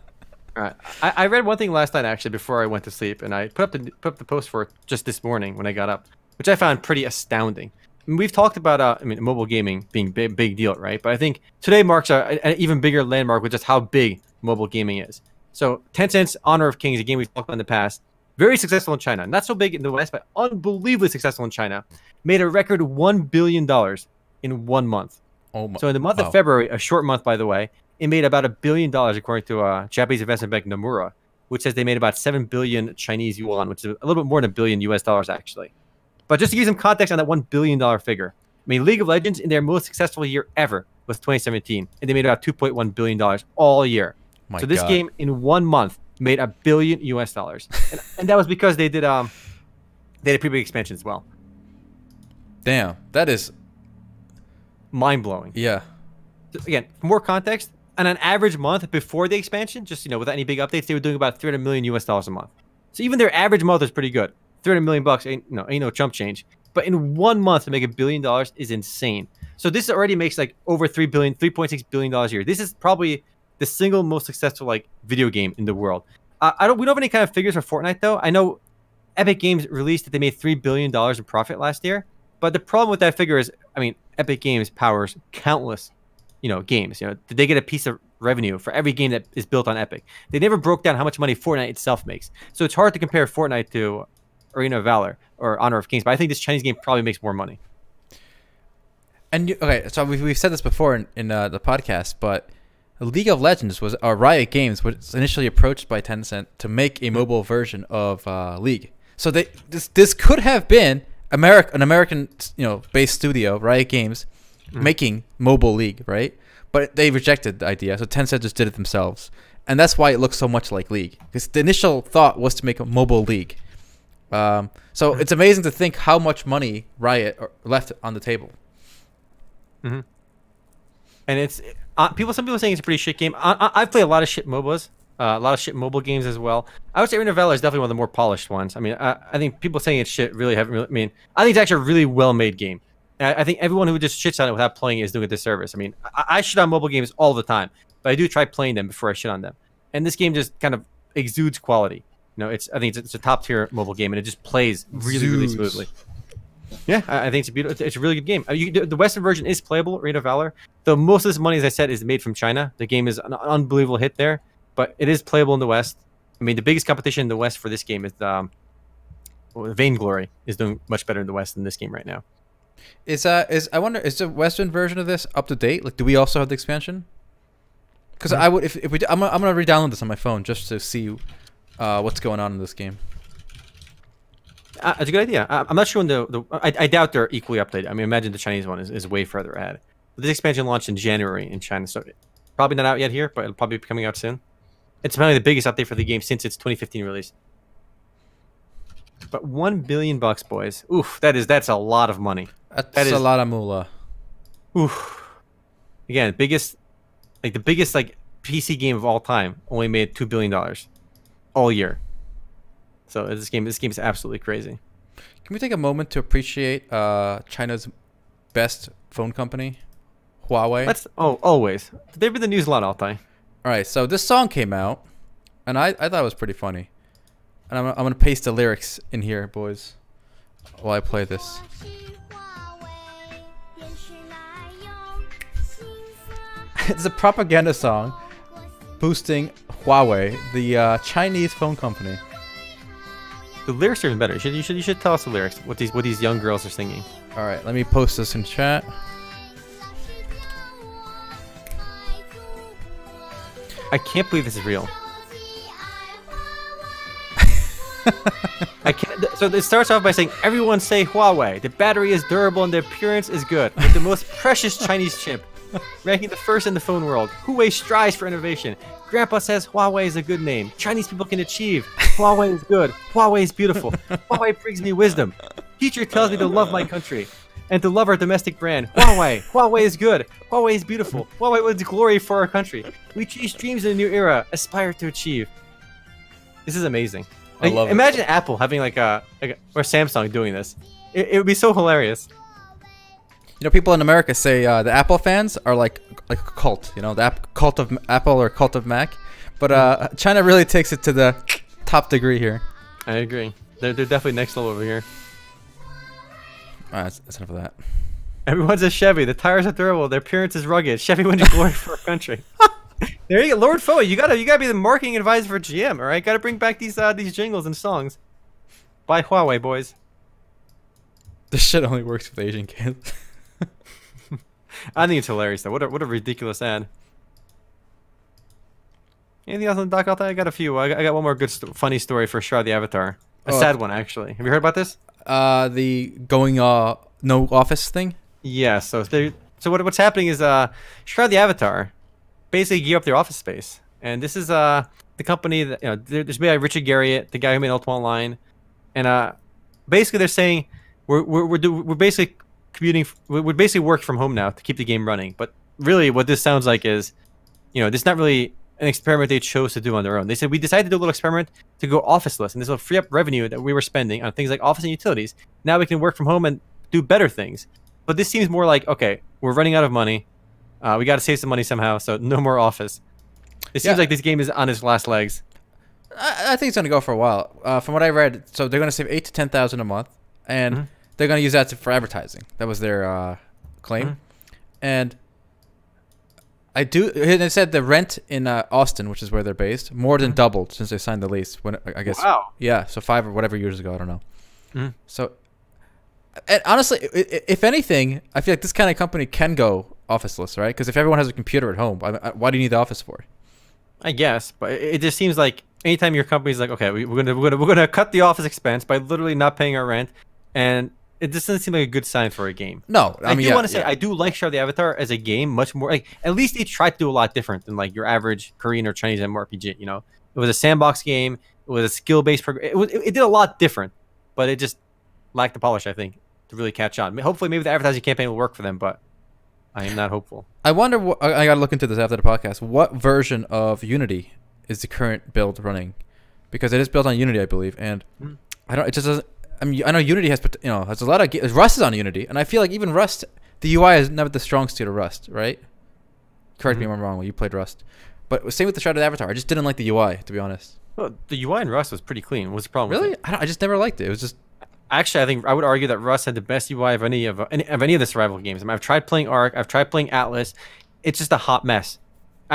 Speaker 2: All right. I read one thing last night actually before I went to sleep, and I put up the post for it just this morning when I got up, which I found pretty astounding. I mean, we've talked about mobile gaming being big deal, right? But I think today marks an even bigger landmark with just how big mobile gaming is. So Tencent's Honor of Kings, a game we've talked about in the past, very successful in China. Not so big in the West, but unbelievably successful in China. Made a record $1 billion in 1 month.
Speaker 1: Oh my,
Speaker 2: so in the month of February, a short month, by the way, it made about $1 billion, according to Japanese investment bank Nomura, which says they made about 7 billion Chinese yuan, which is a little bit more than $1 billion US, actually. But just to give you some context on that $1 billion figure, I mean, League of Legends, in their most successful year ever, was 2017, and they made about $2.1 billion all year. So this game, in 1 month, made $1 billion US. and that was because they did a pre-big expansion as well.
Speaker 1: Damn, that is
Speaker 2: mind-blowing.
Speaker 1: Yeah.
Speaker 2: Again, for more context, on an average month before the expansion, just, you know, without any big updates, they were doing about $300 million US a month. So even their average month is pretty good. $300 million ain't no chump change. But in 1 month to make $1 billion is insane. So this already makes like over $3.6 billion a year. This is probably the single most successful like video game in the world. I don't. We don't have any kind of figures for Fortnite though. I know Epic Games released that they made $3 billion in profit last year. But the problem with that figure is, I mean, Epic Games powers countless, games. They get a piece of revenue for every game that is built on Epic. They never broke down how much money Fortnite itself makes. So it's hard to compare Fortnite to Arena of Valor or Honor of Kings. But I think this Chinese game probably makes more money.
Speaker 1: And okay, so we've said this before in the podcast, but League of Legends Riot Games was initially approached by Tencent to make a mobile version of League. So this could have been an American based studio, Riot Games, making mobile League, right? But they rejected the idea, so Tencent just did it themselves, and that's why it looks so much like League. Because the initial thought was to make a mobile League. So it's amazing to think how much money Riot left on the table.
Speaker 2: And it's some people saying it's a pretty shit game. I've played a lot of shit MOBAs, a lot of shit mobile games as well. I would say Arena of Valor is definitely one of the more polished ones. I mean, I think people saying it's shit really haven't really. I mean, I think it's actually a really well made game. I think everyone who just shits on it without playing it is doing a disservice. I mean, I shit on mobile games all the time, but I do try playing them before I shit on them. And this game just kind of exudes quality. I think it's a top tier mobile game, and it just plays really smoothly. Yeah, I think it's a really good game. The Western version is playable, Arena of Valor. Though most of this money, as I said, is made from China. The game is an unbelievable hit there, but it is playable in the West. I mean, the biggest competition in the West for this game is Vainglory is doing much better in the West than this game right now.
Speaker 1: I wonder, is the Western version of this up to date? Like, do we also have the expansion? Because I would, if we, I'm gonna re-download this on my phone just to see what's going on in this game.
Speaker 2: That's a good idea. I'm not sure when I doubt they're equally updated. I mean, imagine the Chinese one is way further ahead. But this expansion launched in January in China, so probably not out yet here, but it'll probably be coming out soon. It's probably the biggest update for the game since its 2015 release. But $1 billion, boys. Oof, that's a lot of money.
Speaker 1: That's a lot of moolah.
Speaker 2: Oof. Again, the biggest PC game of all time only made $2 billion all year. So this game is absolutely crazy.
Speaker 1: Can we take a moment to appreciate China's best phone company, Huawei?
Speaker 2: Always. They've been in the news a lot all the time.
Speaker 1: All right, so this song came out, and I thought it was pretty funny. And I'm gonna paste the lyrics in here, boys, while I play this. It's a propaganda song boosting Huawei, the Chinese phone company.
Speaker 2: The lyrics are even better. You should tell us the lyrics. What these young girls are singing.
Speaker 1: All right, let me post this in chat.
Speaker 2: I can't believe this is real. I can't. So it starts off by saying, "Everyone say Huawei. The battery is durable and the appearance is good. With the most precious Chinese chip, ranking the first in the phone world. Huawei strives for innovation. Grandpa says Huawei is a good name. Chinese people can achieve. Huawei is good. Huawei is beautiful. Huawei brings me wisdom. Teacher tells me to love my country and to love our domestic brand. Huawei is good. Huawei is beautiful. Huawei was glory for our country. We chase dreams in a new era. Aspire to achieve." This is amazing.
Speaker 1: I love it.
Speaker 2: Imagine Apple having or Samsung doing this. It would be so hilarious.
Speaker 1: People in America say the Apple fans are like a cult. The cult of Apple or cult of Mac. But China really takes it to the top degree here.
Speaker 2: I agree. They're definitely next level over here.
Speaker 1: All right, that's enough of that.
Speaker 2: Everyone's a Chevy. The tires are durable. Their appearance is rugged. Chevy wins glory for our country. There you go, Lord Foe. You gotta be the marketing advisor for GM. All right, gotta bring back these jingles and songs. Buy Huawei, boys.
Speaker 1: This shit only works with Asian kids.
Speaker 2: I think it's hilarious though. What a ridiculous ad. Anything else on the doc? I got a few. I got one more good funny story for Shroud the Avatar. A sad one actually. Have you heard about this?
Speaker 1: The going no office thing.
Speaker 2: Yeah. So what's happening is Shroud the Avatar basically gear up their office space, and this is the company that there's made by Richard Garriott, the guy who made Ultima Online, and basically they're saying we're basically commuting, we basically work from home now to keep the game running. But really, what this sounds like is, this is not really an experiment they chose to do on their own. They said we decided to do a little experiment to go officeless, and this will free up revenue that we were spending on things like office and utilities. Now we can work from home and do better things. But this seems more like, okay, we're running out of money. We got to save some money somehow, so no more office. It seems like this game is on its last legs.
Speaker 1: I think it's gonna go for a while. From what I read, so they're gonna save 8 to 10,000 a month, and they're gonna use that for advertising. That was their claim, and they said the rent in Austin, which is where they're based, more than doubled since they signed the lease. When I guess,
Speaker 2: wow,
Speaker 1: yeah, so 5 or whatever years ago, I don't know. So, and honestly, if anything, I feel like this kind of company can go officeless, right? Because if everyone has a computer at home, why do you need the office for?
Speaker 2: I guess, but it just seems like anytime your company's like, okay, we're gonna cut the office expense by literally not paying our rent, and it just doesn't seem like a good sign for a game.
Speaker 1: No,
Speaker 2: I do want to say I do like Shroud the Avatar as a game much more. Like at least they tried to do a lot different than like your average Korean or Chinese MMORPG. You know, it was a sandbox game. It was a skill-based program. It did a lot different, but it just lacked the polish, I think, to really catch on. Hopefully, maybe the advertising campaign will work for them, but I am not hopeful.
Speaker 1: I wonder. I gotta look into this after the podcast. What version of Unity is the current build running? Because it is built on Unity, I believe, and I don't. It just doesn't. I mean, I know Unity has, has a lot of Rust is on Unity, and I feel like even Rust, the UI is never the strong suit of Rust, right? Correct me if I'm wrong. When you played Rust, but same with the Shroud of the Avatar. I just didn't like the UI, to be honest.
Speaker 2: Well, the UI in Rust was pretty clean. What's the problem?
Speaker 1: Really?
Speaker 2: With it?
Speaker 1: I just never liked it. It was just.
Speaker 2: Actually, I think I would argue that Rust had the best UI of any of the survival games. I mean, I've tried playing Ark, I've tried playing Atlas. It's just a hot mess.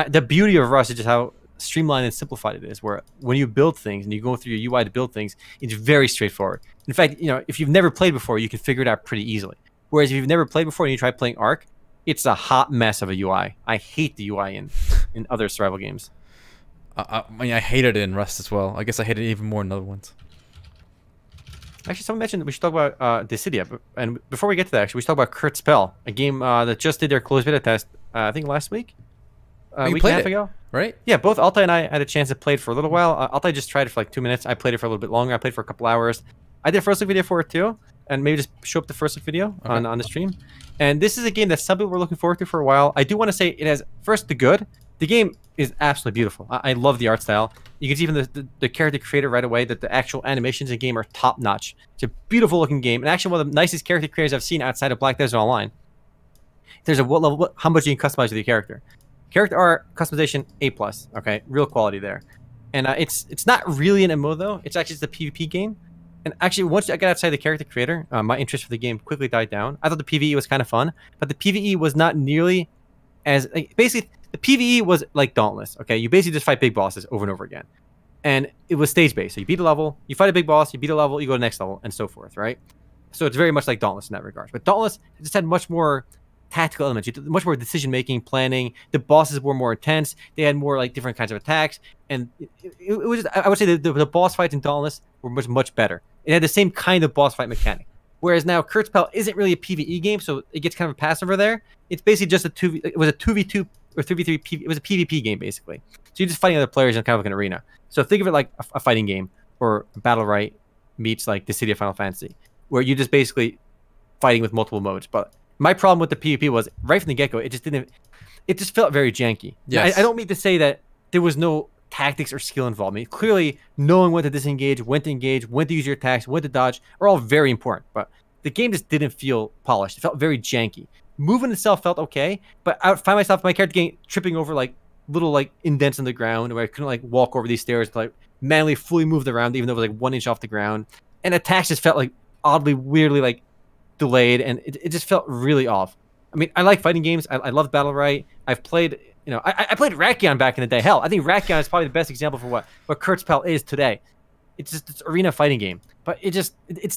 Speaker 2: The beauty of Rust is just how streamlined and simplified it is. Where when you build things and you go through your UI to build things, it's very straightforward. In fact, if you've never played before, you can figure it out pretty easily. Whereas if you've never played before and you try playing Ark, it's a hot mess of a UI. I hate the UI in other survival games.
Speaker 1: I mean, I hated it in Rust as well. I guess I hated it even more in other ones.
Speaker 2: Actually, someone mentioned we should talk about Dissidia. And before we get to that, actually, we should talk about Kurtzpel, a game that just did their closed beta test, I think last week? A week and a half ago?
Speaker 1: Right?
Speaker 2: Yeah, both Altai and I had a chance to play it for a little while. Altai just tried it for like 2 minutes. I played it for a little bit longer. I played for a couple hours. I did a first look video for it too, and maybe just show up the first look video on the stream. And this is a game that some people were looking forward to for a while. I do want to say it has, first, the good. The game is absolutely beautiful. I love the art style. You can see from the character creator right away that the actual animations in the game are top notch. It's a beautiful looking game, and actually one of the nicest character creators I've seen outside of Black Desert Online. There's how much you can customize with your character. Character art customization A+, okay, real quality there. And it's not really an MMO though. It's actually just a PvP game. And actually, once I got outside the character creator, my interest for the game quickly died down. I thought the PvE was kind of fun, but the PvE was not nearly as basically. The PvE was like Dauntless, okay? You basically just fight big bosses over and over again. And it was stage-based. So you beat a level, you fight a big boss, you beat a level, you go to the next level, and so forth, right? So it's very much like Dauntless in that regard. But Dauntless just had much more tactical elements, much more decision-making, planning. The bosses were more intense. They had more like different kinds of attacks. And it was just, I would say the boss fights in Dauntless were much better. It had the same kind of boss fight mechanic. Whereas now Kurtzpel isn't really a PvE game, so it gets kind of a pass over there. It's basically just it was a 2v2 or 3v3. It was a PvP game basically. So you're just fighting other players in kind of like an arena. So think of it like a fighting game or Battle Right meets like Dissidia Final Fantasy, where you're just basically fighting with multiple modes. But my problem with the PvP was right from the get-go, it just felt very janky.
Speaker 1: Yes.
Speaker 2: I don't mean to say that there was no tactics or skill involved. I mean, clearly knowing when to disengage, when to engage, when to use your attacks, when to dodge are all very important. But the game just didn't feel polished. It felt very janky. Movement itself felt okay, but I would find myself, my character tripping over like little like indents in the ground where I couldn't like walk over these stairs to like manually fully move around, even though it was like 1 inch off the ground. And attacks just felt like oddly, weirdly like delayed, and it just felt really off. I mean, I like fighting games. I love Battle Right. I've played, I played Rakion back in the day. Hell, I think Rakion is probably the best example for what Kurtzpel is today. It's just this arena fighting game, but it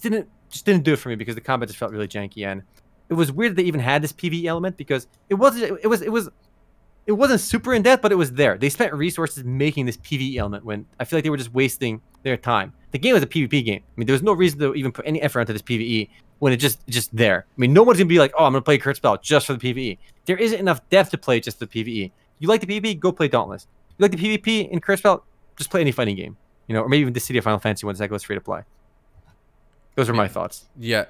Speaker 2: didn't do it for me because the combat just felt really janky, and it was weird that they even had this PvE element because it wasn't super in depth, but it was there. They spent resources making this PvE element when I feel like they were just wasting their time. The game was a PvP game. I mean, there was no reason to even put any effort into this PvE when it's just there. I mean, no one's gonna be like, oh, I'm gonna play Kurtzpel just for the PvE. There isn't enough depth to play just the PvE. You like the PvP, go play Dauntless. You like the PvP in Kurtzpel, just play any fighting game. Or maybe even Dissidia Final Fantasy once that goes free to play. Those are my thoughts.
Speaker 1: Yeah,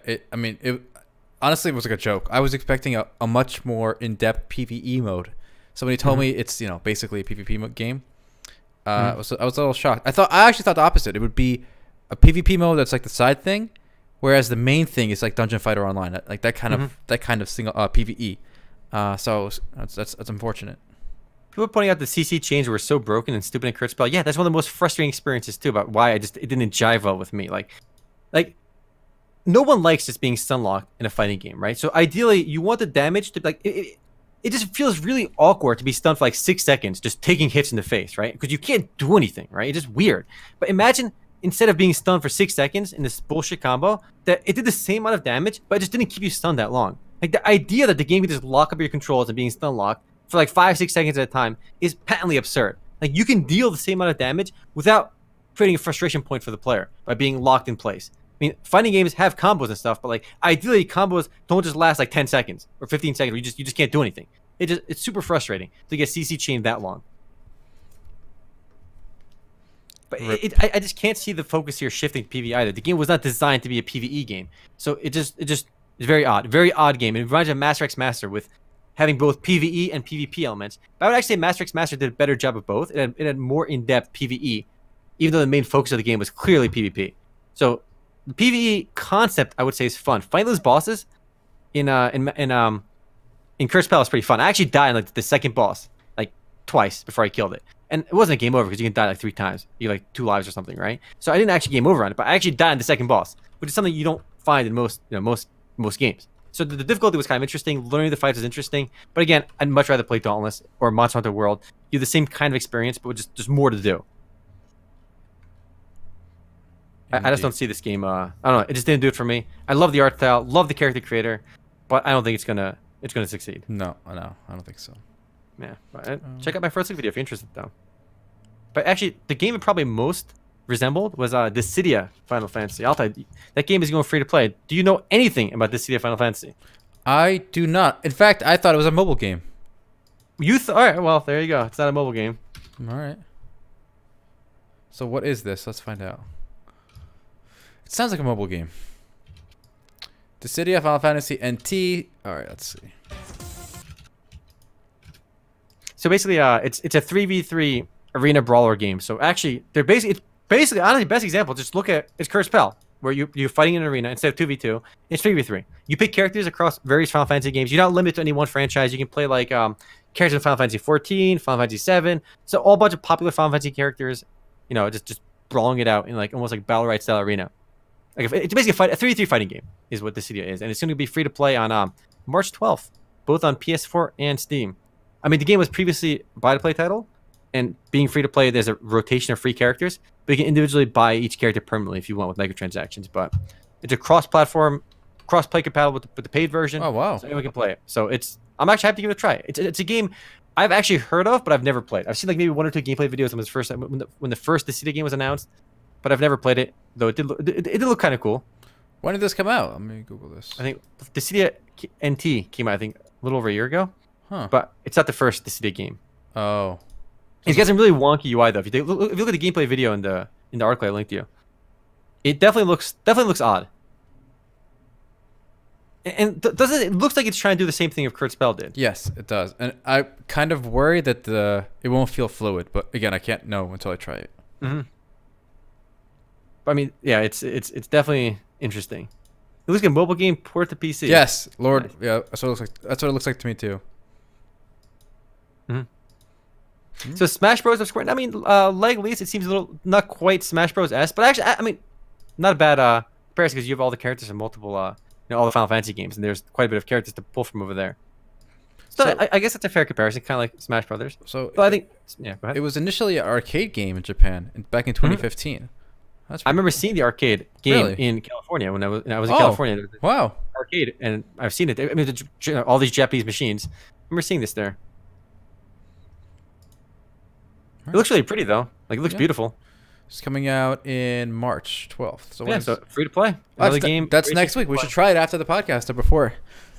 Speaker 1: honestly, it was like a joke. I was expecting a much more in-depth PvE mode. So when he told me it's basically a PvP game, I was a little shocked. I actually thought the opposite. It would be a PvP mode that's like the side thing, whereas the main thing is like Dungeon Fighter Online, like that kind of single PvE. So that's unfortunate.
Speaker 2: People are pointing out the CC chains were so broken and stupid in Kurtzpel. Yeah, that's one of the most frustrating experiences too about why it didn't jive well with me. Like no one likes just being stun locked in a fighting game, right? So ideally, you want the damage to like it just feels really awkward to be stunned for like 6 seconds, just taking hits in the face, right? Because you can't do anything, right? It's just weird. But imagine instead of being stunned for 6 seconds in this bullshit combo, that it did the same amount of damage, but it just didn't keep you stunned that long. Like the idea that the game could just lock up your controls and being stun locked for like 5-6 seconds at a time is patently absurd. Like you can deal the same amount of damage without creating a frustration point for the player by being locked in place. I mean, fighting games have combos and stuff, but like ideally combos don't just last like 10 seconds or 15 seconds. Where you just can't do anything. It's super frustrating to get CC chained that long. But I just can't see the focus here shifting to PvE either. The game was not designed to be a PvE game, so it's very odd game. It reminds me of Master X Master with having both PvE and PvP elements. But I would actually say Master X Master did a better job of both. It had more in-depth PvE, even though the main focus of the game was clearly PvP. So the PvE concept, I would say, is fun. Fighting those bosses in Kurtzpel is pretty fun. I actually died in like the second boss like twice before I killed it, and it wasn't a game over because you can die like 3 times. You have like 2 lives or something, right? So I didn't actually game over on it, but I actually died in the second boss, which is something you don't find in most games. So the difficulty was kind of interesting. Learning the fights was interesting, but again, I'd much rather play Dauntless or Monster Hunter World. You have the same kind of experience, but with just more to do. I just don't see this game. I don't know. It just didn't do it for me. I love the art style, love the character creator, but I don't think it's gonna succeed.
Speaker 1: No, I don't think so.
Speaker 2: Yeah, but check out my first look video if you're interested, though. But actually, the game it probably most resembled was Dissidia Final Fantasy. I'll tell you, that game is going free to play. Do you know anything about Dissidia Final Fantasy?
Speaker 1: I do not. In fact, I thought it was a mobile game.
Speaker 2: All right, well, there you go. It's not a mobile game.
Speaker 1: All right. So what is this? Let's find out. It sounds like a mobile game. Dissidia Final Fantasy NT. All right, let's see.
Speaker 2: So basically, it's a 3v3 arena brawler game. So actually, it's basically honestly best example. Just look at it's Kurtzpel, where you're fighting in an arena instead of 2v2. It's 3v3. You pick characters across various Final Fantasy games. You're not limited to any one franchise. You can play like characters in Final Fantasy 14, Final Fantasy 7. So all bunch of popular Final Fantasy characters. You know, just brawling it out in like almost like Battle Royale style arena. Like it's basically a 3v3 fighting game is what Dissidia is, and it's going to be free to play on March 12th, both on PS4 and Steam. I mean, the game was previously a buy-to-play title, and being free to play, there's a rotation of free characters, but you can individually buy each character permanently if you want with microtransactions. But it's a cross-platform, cross-play compatible with the paid version.
Speaker 1: Oh wow!
Speaker 2: So anyone can play it. So I'm actually happy to give it a try. It's a game I've actually heard of, but I've never played. I've seen like maybe 1 or 2 gameplay videos when the first Dissidia game was announced, but I've never played it. Though it did look kind of cool.
Speaker 1: When did this come out? Let me Google this.
Speaker 2: I think Dissidia NT came out, I think, a little over a year ago.
Speaker 1: Huh.
Speaker 2: But it's not the first Dissidia game.
Speaker 1: Oh.
Speaker 2: It's got some really wonky UI though. If you look at the gameplay video in the article I linked to you, it definitely looks odd. And doesn't it looks like it's trying to do the same thing if Kurtzpel did?
Speaker 1: Yes, it does. And I kind of worry that it won't feel fluid. But again, I can't know until I try it.
Speaker 2: Mm-hmm. I mean, yeah, it's definitely interesting. It looks like a mobile game port to PC.
Speaker 1: Yes, Lord.
Speaker 2: Nice.
Speaker 1: Yeah, that's what it looks like. That's what it looks like to me too.
Speaker 2: Mm-hmm. So Smash Bros. Of Square. I mean, Legacy, it seems a little not quite Smash Bros. S, but actually, I mean, not a bad comparison because you have all the characters in multiple, all the Final Fantasy games, and there's quite a bit of characters to pull from over there. So I guess that's a fair comparison, kind of like Smash Brothers.
Speaker 1: So,
Speaker 2: but I think, yeah, go ahead.
Speaker 1: It was initially an arcade game in Japan back in 2015.
Speaker 2: Mm-hmm. I remember seeing the arcade game in California when I was in California.
Speaker 1: Wow.
Speaker 2: Arcade, and I've seen it. I mean, all these Japanese machines. I remember seeing this there. It looks really pretty though. Like it looks beautiful.
Speaker 1: It's coming out in March 12th. So
Speaker 2: so free to play.
Speaker 1: That's next week. We should try it after the podcast or before.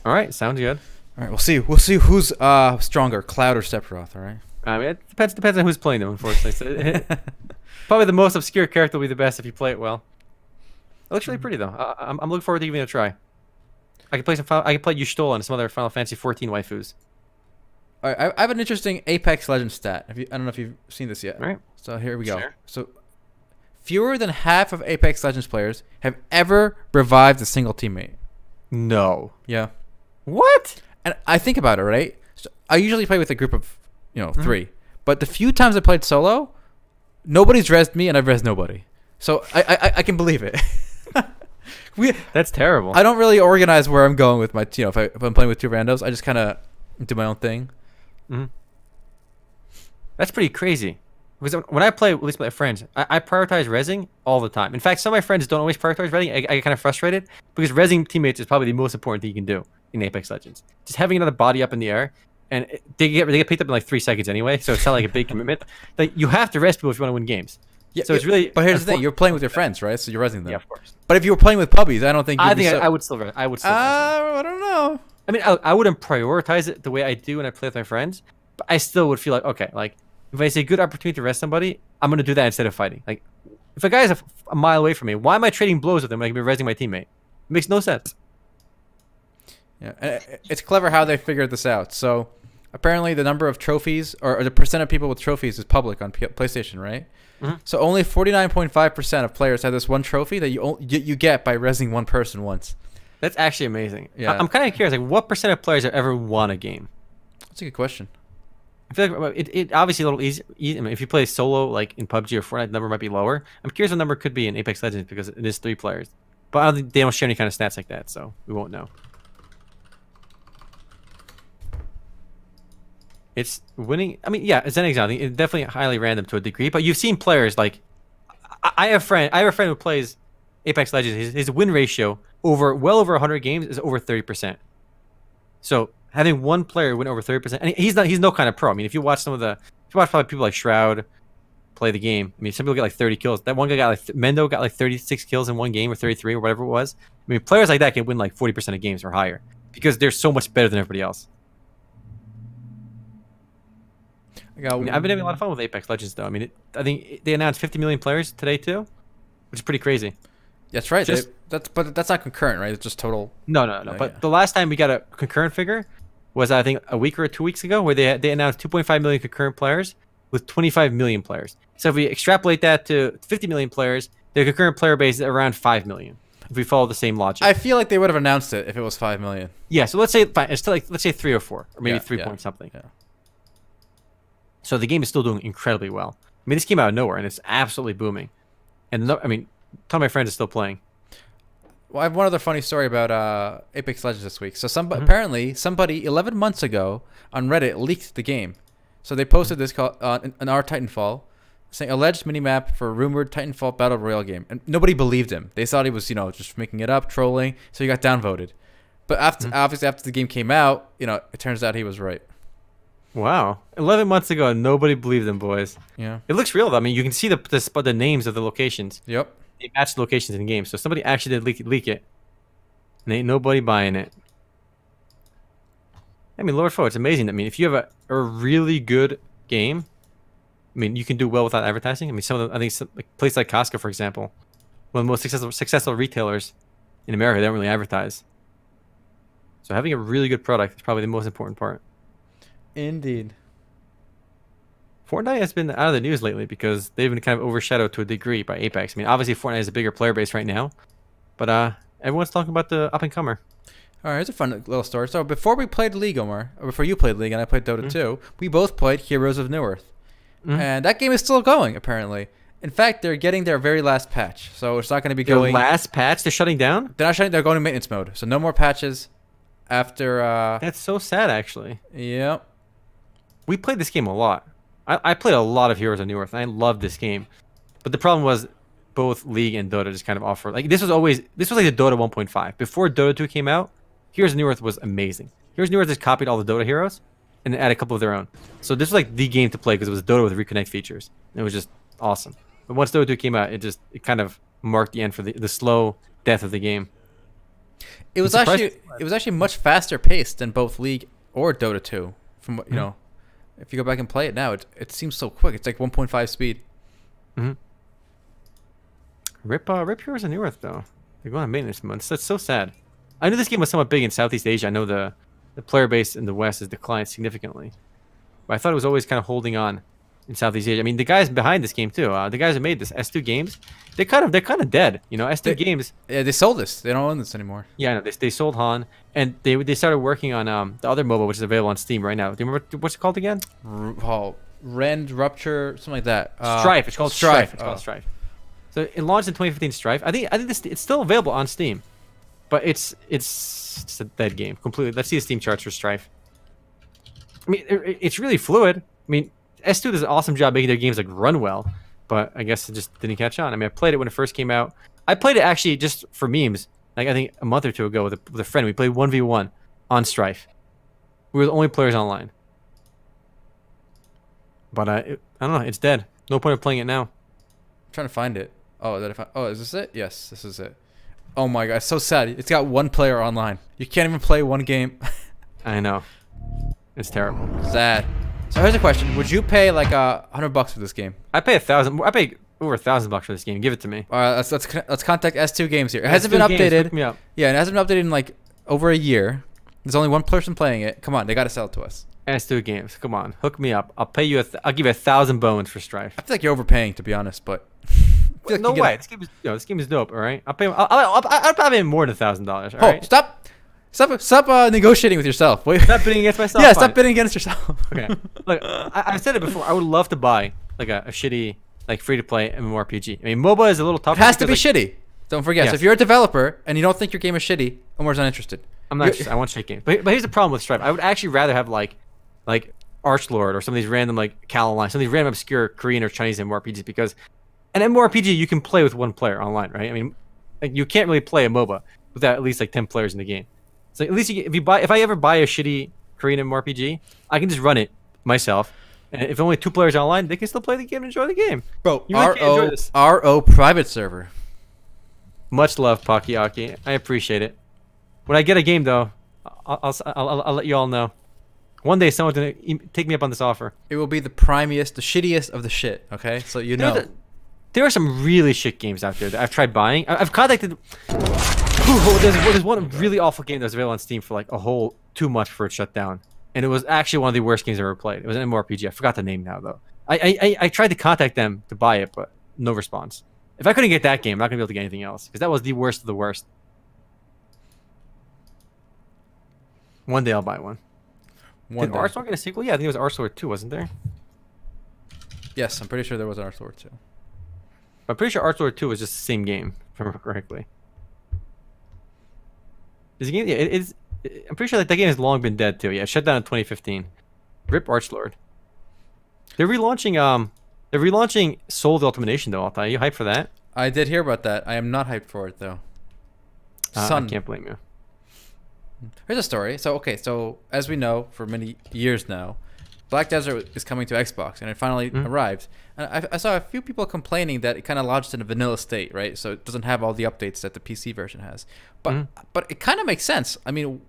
Speaker 2: All right, sounds good.
Speaker 1: All right, we'll see. We'll see who's stronger, Cloud or Sephiroth. All right.
Speaker 2: I mean, it depends on who's playing them. Unfortunately, probably the most obscure character will be the best if you play it well. It looks really pretty though. I'm looking forward to giving it a try. I can play Yustola and some other Final Fantasy 14 waifus.
Speaker 1: All right, I have an interesting Apex Legends stat. I don't know if you've seen this yet.
Speaker 2: All right.
Speaker 1: So here we go.
Speaker 2: Sure.
Speaker 1: So fewer than half of Apex Legends players have ever revived a single teammate.
Speaker 2: No.
Speaker 1: Yeah.
Speaker 2: What?
Speaker 1: And I think about it, right? So I usually play with a group of 3. But the few times I played solo, nobody's rezzed me, and I've rezzed nobody. So I can believe it.
Speaker 2: That's terrible.
Speaker 1: I don't really organize where I'm going with my, if I'm playing with 2 randos, I just kind of do my own thing.
Speaker 2: That's pretty crazy. Because when I play, at least with my friends, I prioritize rezzing all the time. In fact, some of my friends don't always prioritize rezzing. I get kind of frustrated because rezzing teammates is probably the most important thing you can do in Apex Legends. Just having another body up in the air, and they get picked up in like 3 seconds anyway, so it's not like a big commitment. Like, you have to res people if you want to win games.
Speaker 1: Yeah,
Speaker 2: so it's really.
Speaker 1: But here's the thing: you're playing with your friends, right? So you're rezzing them.
Speaker 2: Yeah, of course.
Speaker 1: But if you were playing with puppies, I don't think.
Speaker 2: I think I would still res. I would still.
Speaker 1: I don't know.
Speaker 2: I mean, I wouldn't prioritize it the way I do when I play with my friends, but I still would feel like, okay, like if I see a good opportunity to rest somebody, I'm gonna do that instead of fighting. Like, if a guy is a mile away from me, why am I trading blows with him when I can be resting my teammate? It makes no sense.
Speaker 1: Yeah, it's clever how they figured this out. So apparently, the number of trophies or the percent of people with trophies is public on PlayStation, right? So only 49.5% of players have this one trophy that you get by rezzing one person once.
Speaker 2: That's actually amazing.
Speaker 1: Yeah.
Speaker 2: I'm kind of curious, like, what percent of players have ever won a game?
Speaker 1: That's a good question.
Speaker 2: I feel like it obviously a little easy. I mean, if you play solo, like in PUBG or Fortnite, the number might be lower. I'm curious what number could be in Apex Legends because it is 3 players. But I don't think they don't share any kind of stats like that, so we won't know. It's winning. I mean, yeah, it's an example. It's definitely highly random to a degree, but you've seen players like I have a friend who plays Apex Legends. His win ratio well over 100 games is over 30%. So having one player win over 30%, and he's no kind of pro. I mean, if you watch probably people like Shroud play the game, I mean, some people get like 30 kills. That one guy got like Mendo got like 36 kills in one game or 33 or whatever it was. I mean, players like that can win like 40% of games or higher because they're so much better than everybody else. I've been having a lot of fun with Apex Legends, though. I mean, I think they announced 50 million players today too, which is pretty crazy.
Speaker 1: That's right. But that's not concurrent, right? It's just total.
Speaker 2: No. But the last time we got a concurrent figure was, I think, a week or 2 weeks ago, where they announced 2.5 million concurrent players with 25 million players. So if we extrapolate that to 50 million players, their concurrent player base is around 5 million. If we follow the same logic,
Speaker 1: I feel like they would have announced it if it was 5 million.
Speaker 2: Yeah. So let's say it's still like, let's say 3 or 4, or maybe 3 point something.
Speaker 1: Yeah.
Speaker 2: So the game is still doing incredibly well. I mean, this came out of nowhere, and it's absolutely booming. And I mean, a ton of my friends are still playing.
Speaker 1: Well, I have one other funny story about Apex Legends this week. So apparently somebody 11 months ago on Reddit leaked the game. So they posted this called an R Titanfall, saying alleged minimap for rumored Titanfall battle royale game, and nobody believed him. They thought he was just making it up, trolling. So he got downvoted. But obviously after the game came out, it turns out he was right.
Speaker 2: Wow. 11 months ago, nobody believed them, boys.
Speaker 1: Yeah.
Speaker 2: It looks real, though. I mean, you can see the names of the locations.
Speaker 1: Yep.
Speaker 2: They match the locations in games. So somebody actually did leak it. And ain't nobody buying it. I mean, Lord Foe, it's amazing. I mean, if you have a really good game, I mean, you can do well without advertising. I mean, I think like places like Costco, for example, one of the most successful retailers in America, they don't really advertise. So having a really good product is probably the most important part.
Speaker 1: Indeed.
Speaker 2: Fortnite has been out of the news lately because they've been kind of overshadowed to a degree by Apex. I mean, obviously Fortnite has a bigger player base right now, but everyone's talking about the up-and-comer.
Speaker 1: All right, here's a fun little story. So before we played League, Omar, or before you played League and I played Dota 2, we both played Heroes of Newerth. And that game is still going, apparently. In fact, they're getting their very last patch, so it's not going to be going...
Speaker 2: Their last patch? They're shutting down?
Speaker 1: They're not shutting. They're going to maintenance mode, so no more patches after...
Speaker 2: That's so sad, actually.
Speaker 1: Yep.
Speaker 2: We played this game a lot. I played a lot of Heroes of Newerth, and I loved this game. But the problem was both League and Dota just kind of offered... Like, this was like the Dota 1.5. Before Dota 2 came out, Heroes of Newerth was amazing. Heroes of Newerth just copied all the Dota heroes and added a couple of their own. So this was like the game to play because it was Dota with Reconnect features. And it was just awesome. But once Dota 2 came out, it kind of marked the end for the slow death of the game.
Speaker 1: It was actually much faster paced than both League or Dota 2. From what if you go back and play it now, it seems so quick. It's like 1.5 speed.
Speaker 2: Rip Heroes of Newerth though. They're going on maintenance months. That's so sad. I knew this game was somewhat big in Southeast Asia. I know the player base in the West has declined significantly, but I thought it was always kind of holding on. in Southeast Asia. I mean, the guys behind this game too. The guys who made this S2 Games, they're kind of dead. You know, S2 Games.
Speaker 1: Yeah, they sold this. They don't own this anymore.
Speaker 2: Yeah, I know. They sold Han, and they started working on the other mobile, which is available on Steam right now. Do you remember what's it called again?
Speaker 1: Rend Rupture, something like that.
Speaker 2: Strife. It's called Strife. It's
Speaker 1: Oh.
Speaker 2: called Strife. So it launched in 2015. Strife. I think it's still available on Steam, but it's a dead game completely. Let's see the Steam charts for Strife. I mean, it's really fluid. I mean, S2 does an awesome job making their games like run well, but I guess it just didn't catch on. I mean, I played it when it first came out. I played it actually just for memes. Like I think a month or two ago with a friend. We played 1v1 on Strife. We were the only players online. But I don't know. It's dead. No point of playing it now.
Speaker 1: I'm trying to find it. Oh, is this it? Yes, this is it. Oh my god, it's so sad. It's got one player online. You can't even play one game.
Speaker 2: I know. It's terrible.
Speaker 1: Sad. So here's a question: would you pay like $100 for this game?
Speaker 2: I pay $1,000. I pay over $1,000 for this game. Give it to me.
Speaker 1: All right, let's contact S2 Games here. It hasn't been
Speaker 2: S2 Games,
Speaker 1: updated.
Speaker 2: hook me up.
Speaker 1: Yeah, it hasn't been updated in like over a year. There's only one person playing it. Come on, they gotta sell it to us.
Speaker 2: S2 Games, come on, hook me up. I'll pay you. I'll give you 1,000 bones for Strife.
Speaker 1: I feel like you're overpaying, to be honest, but
Speaker 2: Like no way. This game is dope. All right, I'll pay. I'll probably pay more than $1,000. All right.
Speaker 1: Stop negotiating with yourself. Wait.
Speaker 2: Stop bidding against myself.
Speaker 1: Yeah,
Speaker 2: fine.
Speaker 1: stop bidding against yourself.
Speaker 2: Okay. Look, I've said it before. I would love to buy like a shitty like free to play MMORPG. I mean, MOBA is a little tough.
Speaker 1: It has to be shitty. Don't forget.
Speaker 2: Yes.
Speaker 1: So if you're a developer and you don't think your game is shitty, Omar's not interested.
Speaker 2: I'm not interested. I want shit games. But here's the problem with Stripe. I would actually rather have like Archlord or some of these random like Caroline, some of these random obscure Korean or Chinese MMORPGs, because an MMORPG you can play with one player online, right? I mean, like, you can't really play a MOBA without at least like 10 players in the game. So at least if I ever buy a shitty Korean MMORPG, I can just run it myself. And if only 2 players are online, they can still play the game and enjoy the game.
Speaker 1: Bro,
Speaker 2: You really can't enjoy this.
Speaker 1: RO private server.
Speaker 2: Much love, Pakiaki. I appreciate it. When I get a game though, I'll let you all know. One day someone's gonna take me up on this offer.
Speaker 1: It will be the primiest, the shittiest of the shit. Okay, so you know.
Speaker 2: There are some really shit games out there that I've tried buying. I've contacted. There's one really awful game that was available on Steam for like a whole 2 months before it shut down, and it was actually one of the worst games I've ever played. It was an MMORPG. I forgot the name now though. I tried to contact them to buy it, but no response. If I couldn't get that game, I'm not gonna be able to get anything else because that was the worst of the worst. One day I'll buy one. Did Archlord get a sequel? Yeah, I think it was Archlord 2, wasn't there?
Speaker 1: Yes, I'm pretty sure there was an Archlord 2.
Speaker 2: I'm pretty sure Archlord 2 was just the same game, if I remember correctly. Is the game? Yeah, I'm pretty sure that game has long been dead too. Yeah, it shut down in 2015. Rip Archlord. They're relaunching Soul of the Ultimate Nation though. Altai, you hyped for that?
Speaker 1: I did hear about that. I am not hyped for it though.
Speaker 2: I can't blame you.
Speaker 1: Here's a story. So as we know, for many years now, Black Desert is coming to Xbox, and it finally arrived. And I saw a few people complaining that it kind of launched in a vanilla state, right? So it doesn't have all the updates that the PC version has. But it kind of makes sense. I mean,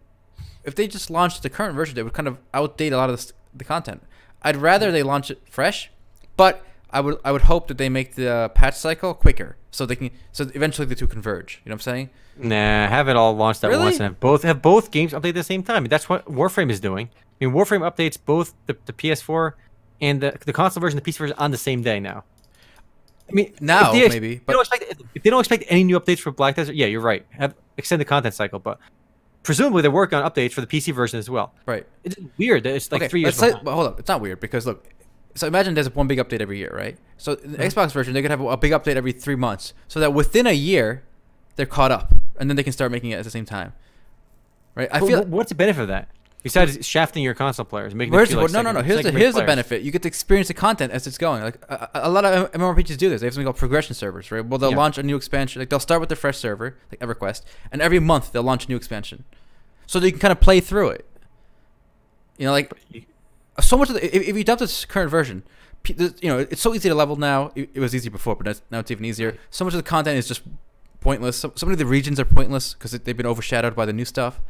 Speaker 1: if they just launched the current version, they would kind of outdate a lot of the content. I'd rather they launch it fresh, but I would hope that they make the patch cycle quicker, so eventually the two converge. You know what I'm saying?
Speaker 2: Nah, have it all launched at once and have both games update at the same time. That's what Warframe is doing. I mean, Warframe updates both the PS4 and the console version, the PC version on the same day now. I mean,
Speaker 1: now maybe,
Speaker 2: but if they don't expect any new updates for Black Desert, yeah, you're right. Extend the content cycle, but presumably they're working on updates for the PC version as well.
Speaker 1: Right.
Speaker 2: It's weird that it's like 3 years behind.
Speaker 1: But hold up, it's not weird because look. So imagine there's one big update every year, right? So in the Xbox version, they could have a big update every 3 months, so that within a year, they're caught up, and then they can start making it at the same time, right? I feel.
Speaker 2: What's the benefit of that? Besides shafting your console players, making them feel like
Speaker 1: no. Here's the benefit. You get to experience the content as it's going. Like a lot of MMORPGs do this. They have something called progression servers, right? Well, they'll launch a new expansion. Like they'll start with the fresh server, like EverQuest, and every month they'll launch a new expansion, so that you can kind of play through it. You know, like so much of if you dump this current version, you know, it's so easy to level now. It was easy before, but now it's even easier. So much of the content is just pointless. So many of the regions are pointless because they've been overshadowed by the new stuff.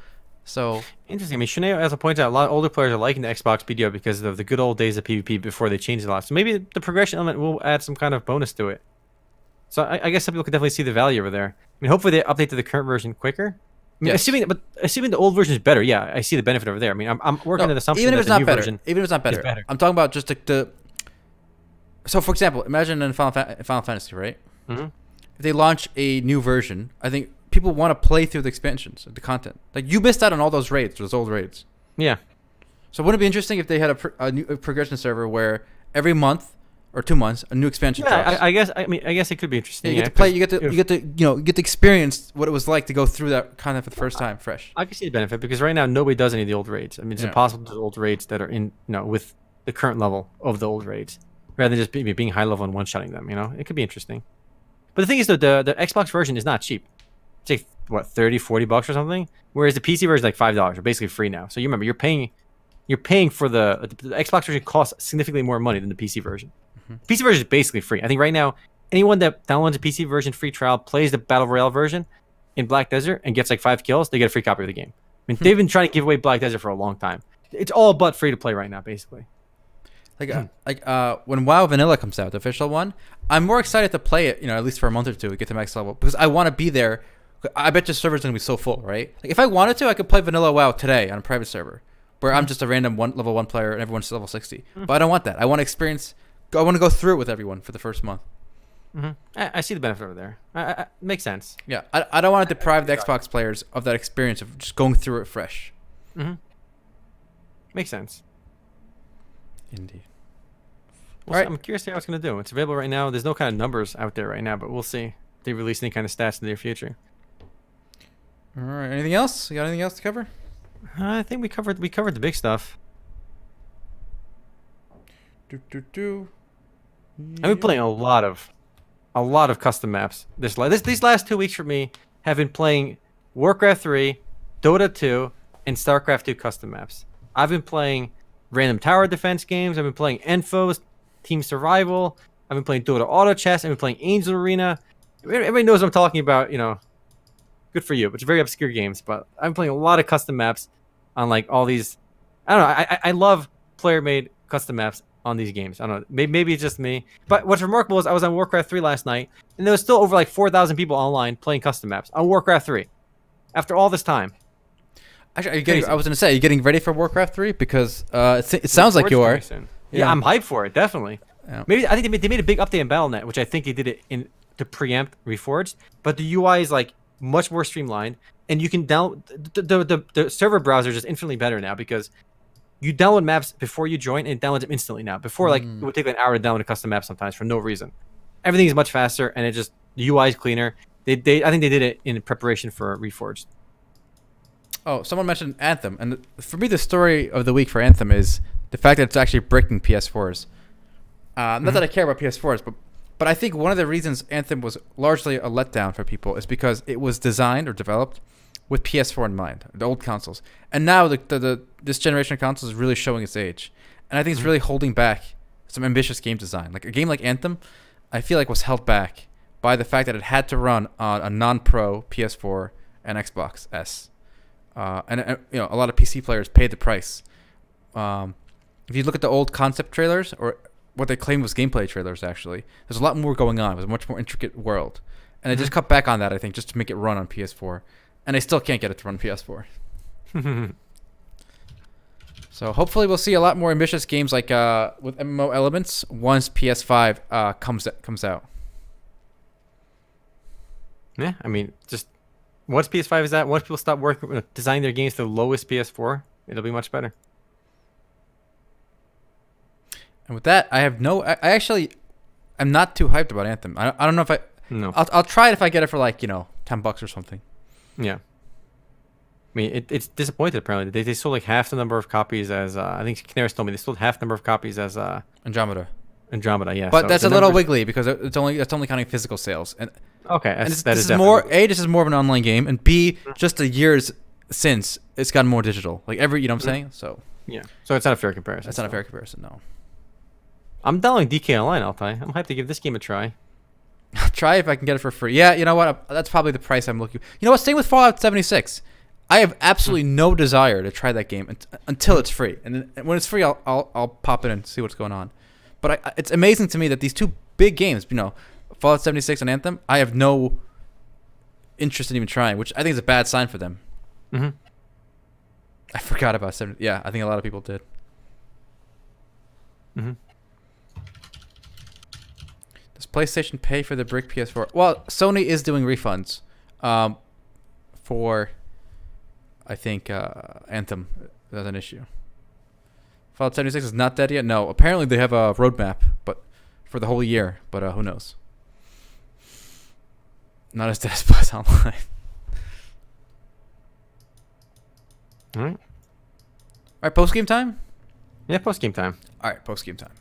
Speaker 1: So
Speaker 2: interesting. I mean, Shanae also points out a lot of older players are liking the Xbox BDO because of the good old days of PvP before they changed a lot. So maybe the progression element will add some kind of bonus to it. So I guess some people could definitely see the value over there. I mean, hopefully they update to the current version quicker. I mean, assuming the old version is better, yeah, I see the benefit over there. I mean, I'm working on the assumption
Speaker 1: even if
Speaker 2: that
Speaker 1: it's
Speaker 2: the
Speaker 1: not
Speaker 2: new
Speaker 1: better,
Speaker 2: version
Speaker 1: even if it's not better,
Speaker 2: is better.
Speaker 1: I'm talking about just So, for example, imagine in Final Fantasy, right?
Speaker 2: Mm-hmm.
Speaker 1: If they launch a new version, I think people want to play through the expansions, the content. Like, you missed out on all those raids, those old raids.
Speaker 2: Yeah.
Speaker 1: So wouldn't it be interesting if they had a new progression server where every month or 2 months a new expansion drops?
Speaker 2: I guess. I guess it could be interesting.
Speaker 1: Yeah, you get to play. You get to experience what it was like to go through that content for the first time, fresh.
Speaker 2: I can see the benefit because right now nobody does any of the old raids. I mean, it's impossible to do old raids that are in with the current level of the old raids, rather than just being high level and one-shotting them. It could be interesting. But the thing is, though, the Xbox version is not cheap. It's like what, $30-$40 or something, whereas the PC version is like $5, or basically free now. So you remember, you're paying for the Xbox version costs significantly more money than the PC version. The PC version is basically free. I think right now, anyone that downloads a PC version free trial, plays the Battle Royale version in Black Desert, and gets like 5 kills, they get a free copy of the game. I mean, they've been trying to give away Black Desert for a long time. It's all but free to play right now, basically.
Speaker 1: When WoW Vanilla comes out, the official one, I'm more excited to play it, at least for a month or two to get to max level, because I want to be there. I bet your server's going to be so full, right? Like, if I wanted to, I could play Vanilla WoW today on a private server, where I'm just a random level 1 player and everyone's level 60. But I don't want that. I want to experience. I want to go through it with everyone for the first month.
Speaker 2: I see the benefit over there. Makes sense.
Speaker 1: Yeah, I don't want to deprive the Xbox players of that experience of just going through it fresh.
Speaker 2: Makes sense.
Speaker 1: Indeed.
Speaker 2: Well, I'm curious to see how it's going to do. It's available right now. There's no kind of numbers out there right now, but we'll see if they release any kind of stats in the near future.
Speaker 1: All right. Anything else? You got anything else to cover?
Speaker 2: I think we covered the big stuff. I've been playing a lot of custom maps. These last 2 weeks for me have been playing Warcraft 3, Dota 2, and StarCraft 2 custom maps. I've been playing random tower defense games. I've been playing Enfos, Team Survival. I've been playing Dota Auto Chess. I've been playing Angel Arena. Everybody knows what I'm talking about. Good for you. But it's very obscure games. But I'm playing a lot of custom maps on like all these. I don't know. I love player-made custom maps on these games. I don't know. Maybe it's just me. But what's remarkable is I was on Warcraft 3 last night, and there was still over like 4,000 people online playing custom maps on Warcraft 3 after all this time.
Speaker 1: Actually, I was going to say, are you getting ready for Warcraft 3? Because it sounds like you are.
Speaker 2: Yeah, I'm hyped for it, definitely.
Speaker 1: Yeah.
Speaker 2: Maybe I think they made a big update in Battle.net, which I think they did it to preempt Reforged. But the UI is like much more streamlined, and you can download the server browser is just infinitely better now because you download maps before you join and it downloads them instantly now. Before, like, it would take like an hour to download a custom map sometimes for no reason. Everything is much faster, and the UI is cleaner. I think they did it in preparation for Reforged.
Speaker 1: Oh, someone mentioned Anthem, and for me, the story of the week for Anthem is the fact that it's actually breaking PS4s. Not that I care about PS4s, but I think one of the reasons Anthem was largely a letdown for people is because it was designed or developed with PS4 in mind, the old consoles. And now this generation of consoles is really showing its age. And I think it's really holding back some ambitious game design. Like a game like Anthem, I feel like was held back by the fact that it had to run on a non-pro PS4 and Xbox S. And a lot of PC players paid the price. If you look at the old concept trailers, or what they claimed was gameplay trailers, actually, there's a lot more going on. It was a much more intricate world. And they just cut back on that, I think, just to make it run on PS4. And I still can't get it to run PS4. So hopefully we'll see a lot more ambitious games like with MMO elements once PS5 comes out.
Speaker 2: Yeah, I mean, just once PS5 is out, once people stop working designing their games to the lowest PS4, it'll be much better.
Speaker 1: And with that, I'm not too hyped about Anthem. I don't know if I'll try it if I get it for like $10 or something.
Speaker 2: Yeah. I mean, it's disappointed apparently. They sold like half the number of copies as I think Canaris told me they sold half the number of copies as
Speaker 1: Andromeda,
Speaker 2: yeah.
Speaker 1: But so that's a little wiggly because it's only counting physical sales. And
Speaker 2: okay,
Speaker 1: this is more of an online game, and B, just the years since it's gotten more digital. Like what I'm saying? So
Speaker 2: yeah. So it's not a fair comparison.
Speaker 1: That's not a fair comparison, no.
Speaker 2: I'm downloading DK Online, Altai. I'm hyped to give this game a try.
Speaker 1: I'll try if I can get it for free. Yeah, you know what? That's probably the price I'm looking. You know what? Same with Fallout 76. I have absolutely no desire to try that game until it's free, and then when it's free, I'll pop in and see what's going on. But it's amazing to me that these two big games, Fallout 76 and Anthem, I have no interest in even trying, which I think is a bad sign for them. I forgot about 70. Yeah, I think a lot of people did. PlayStation pay for the brick PS4? Well, Sony is doing refunds for, I think, Anthem. That's an issue. Fallout 76 is not dead yet? No. Apparently they have a roadmap but for the whole year, but who knows? Not as dead as Plus Online.
Speaker 2: All right.
Speaker 1: All right, post-game time?
Speaker 2: Yeah, post-game time.
Speaker 1: All right, post-game time.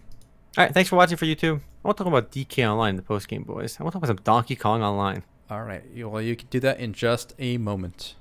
Speaker 2: All right, thanks for watching for YouTube. I want to talk about DK Online in the post-game, boys. I want to talk about some Donkey Kong Online.
Speaker 1: All right. Well, you can do that in just a moment.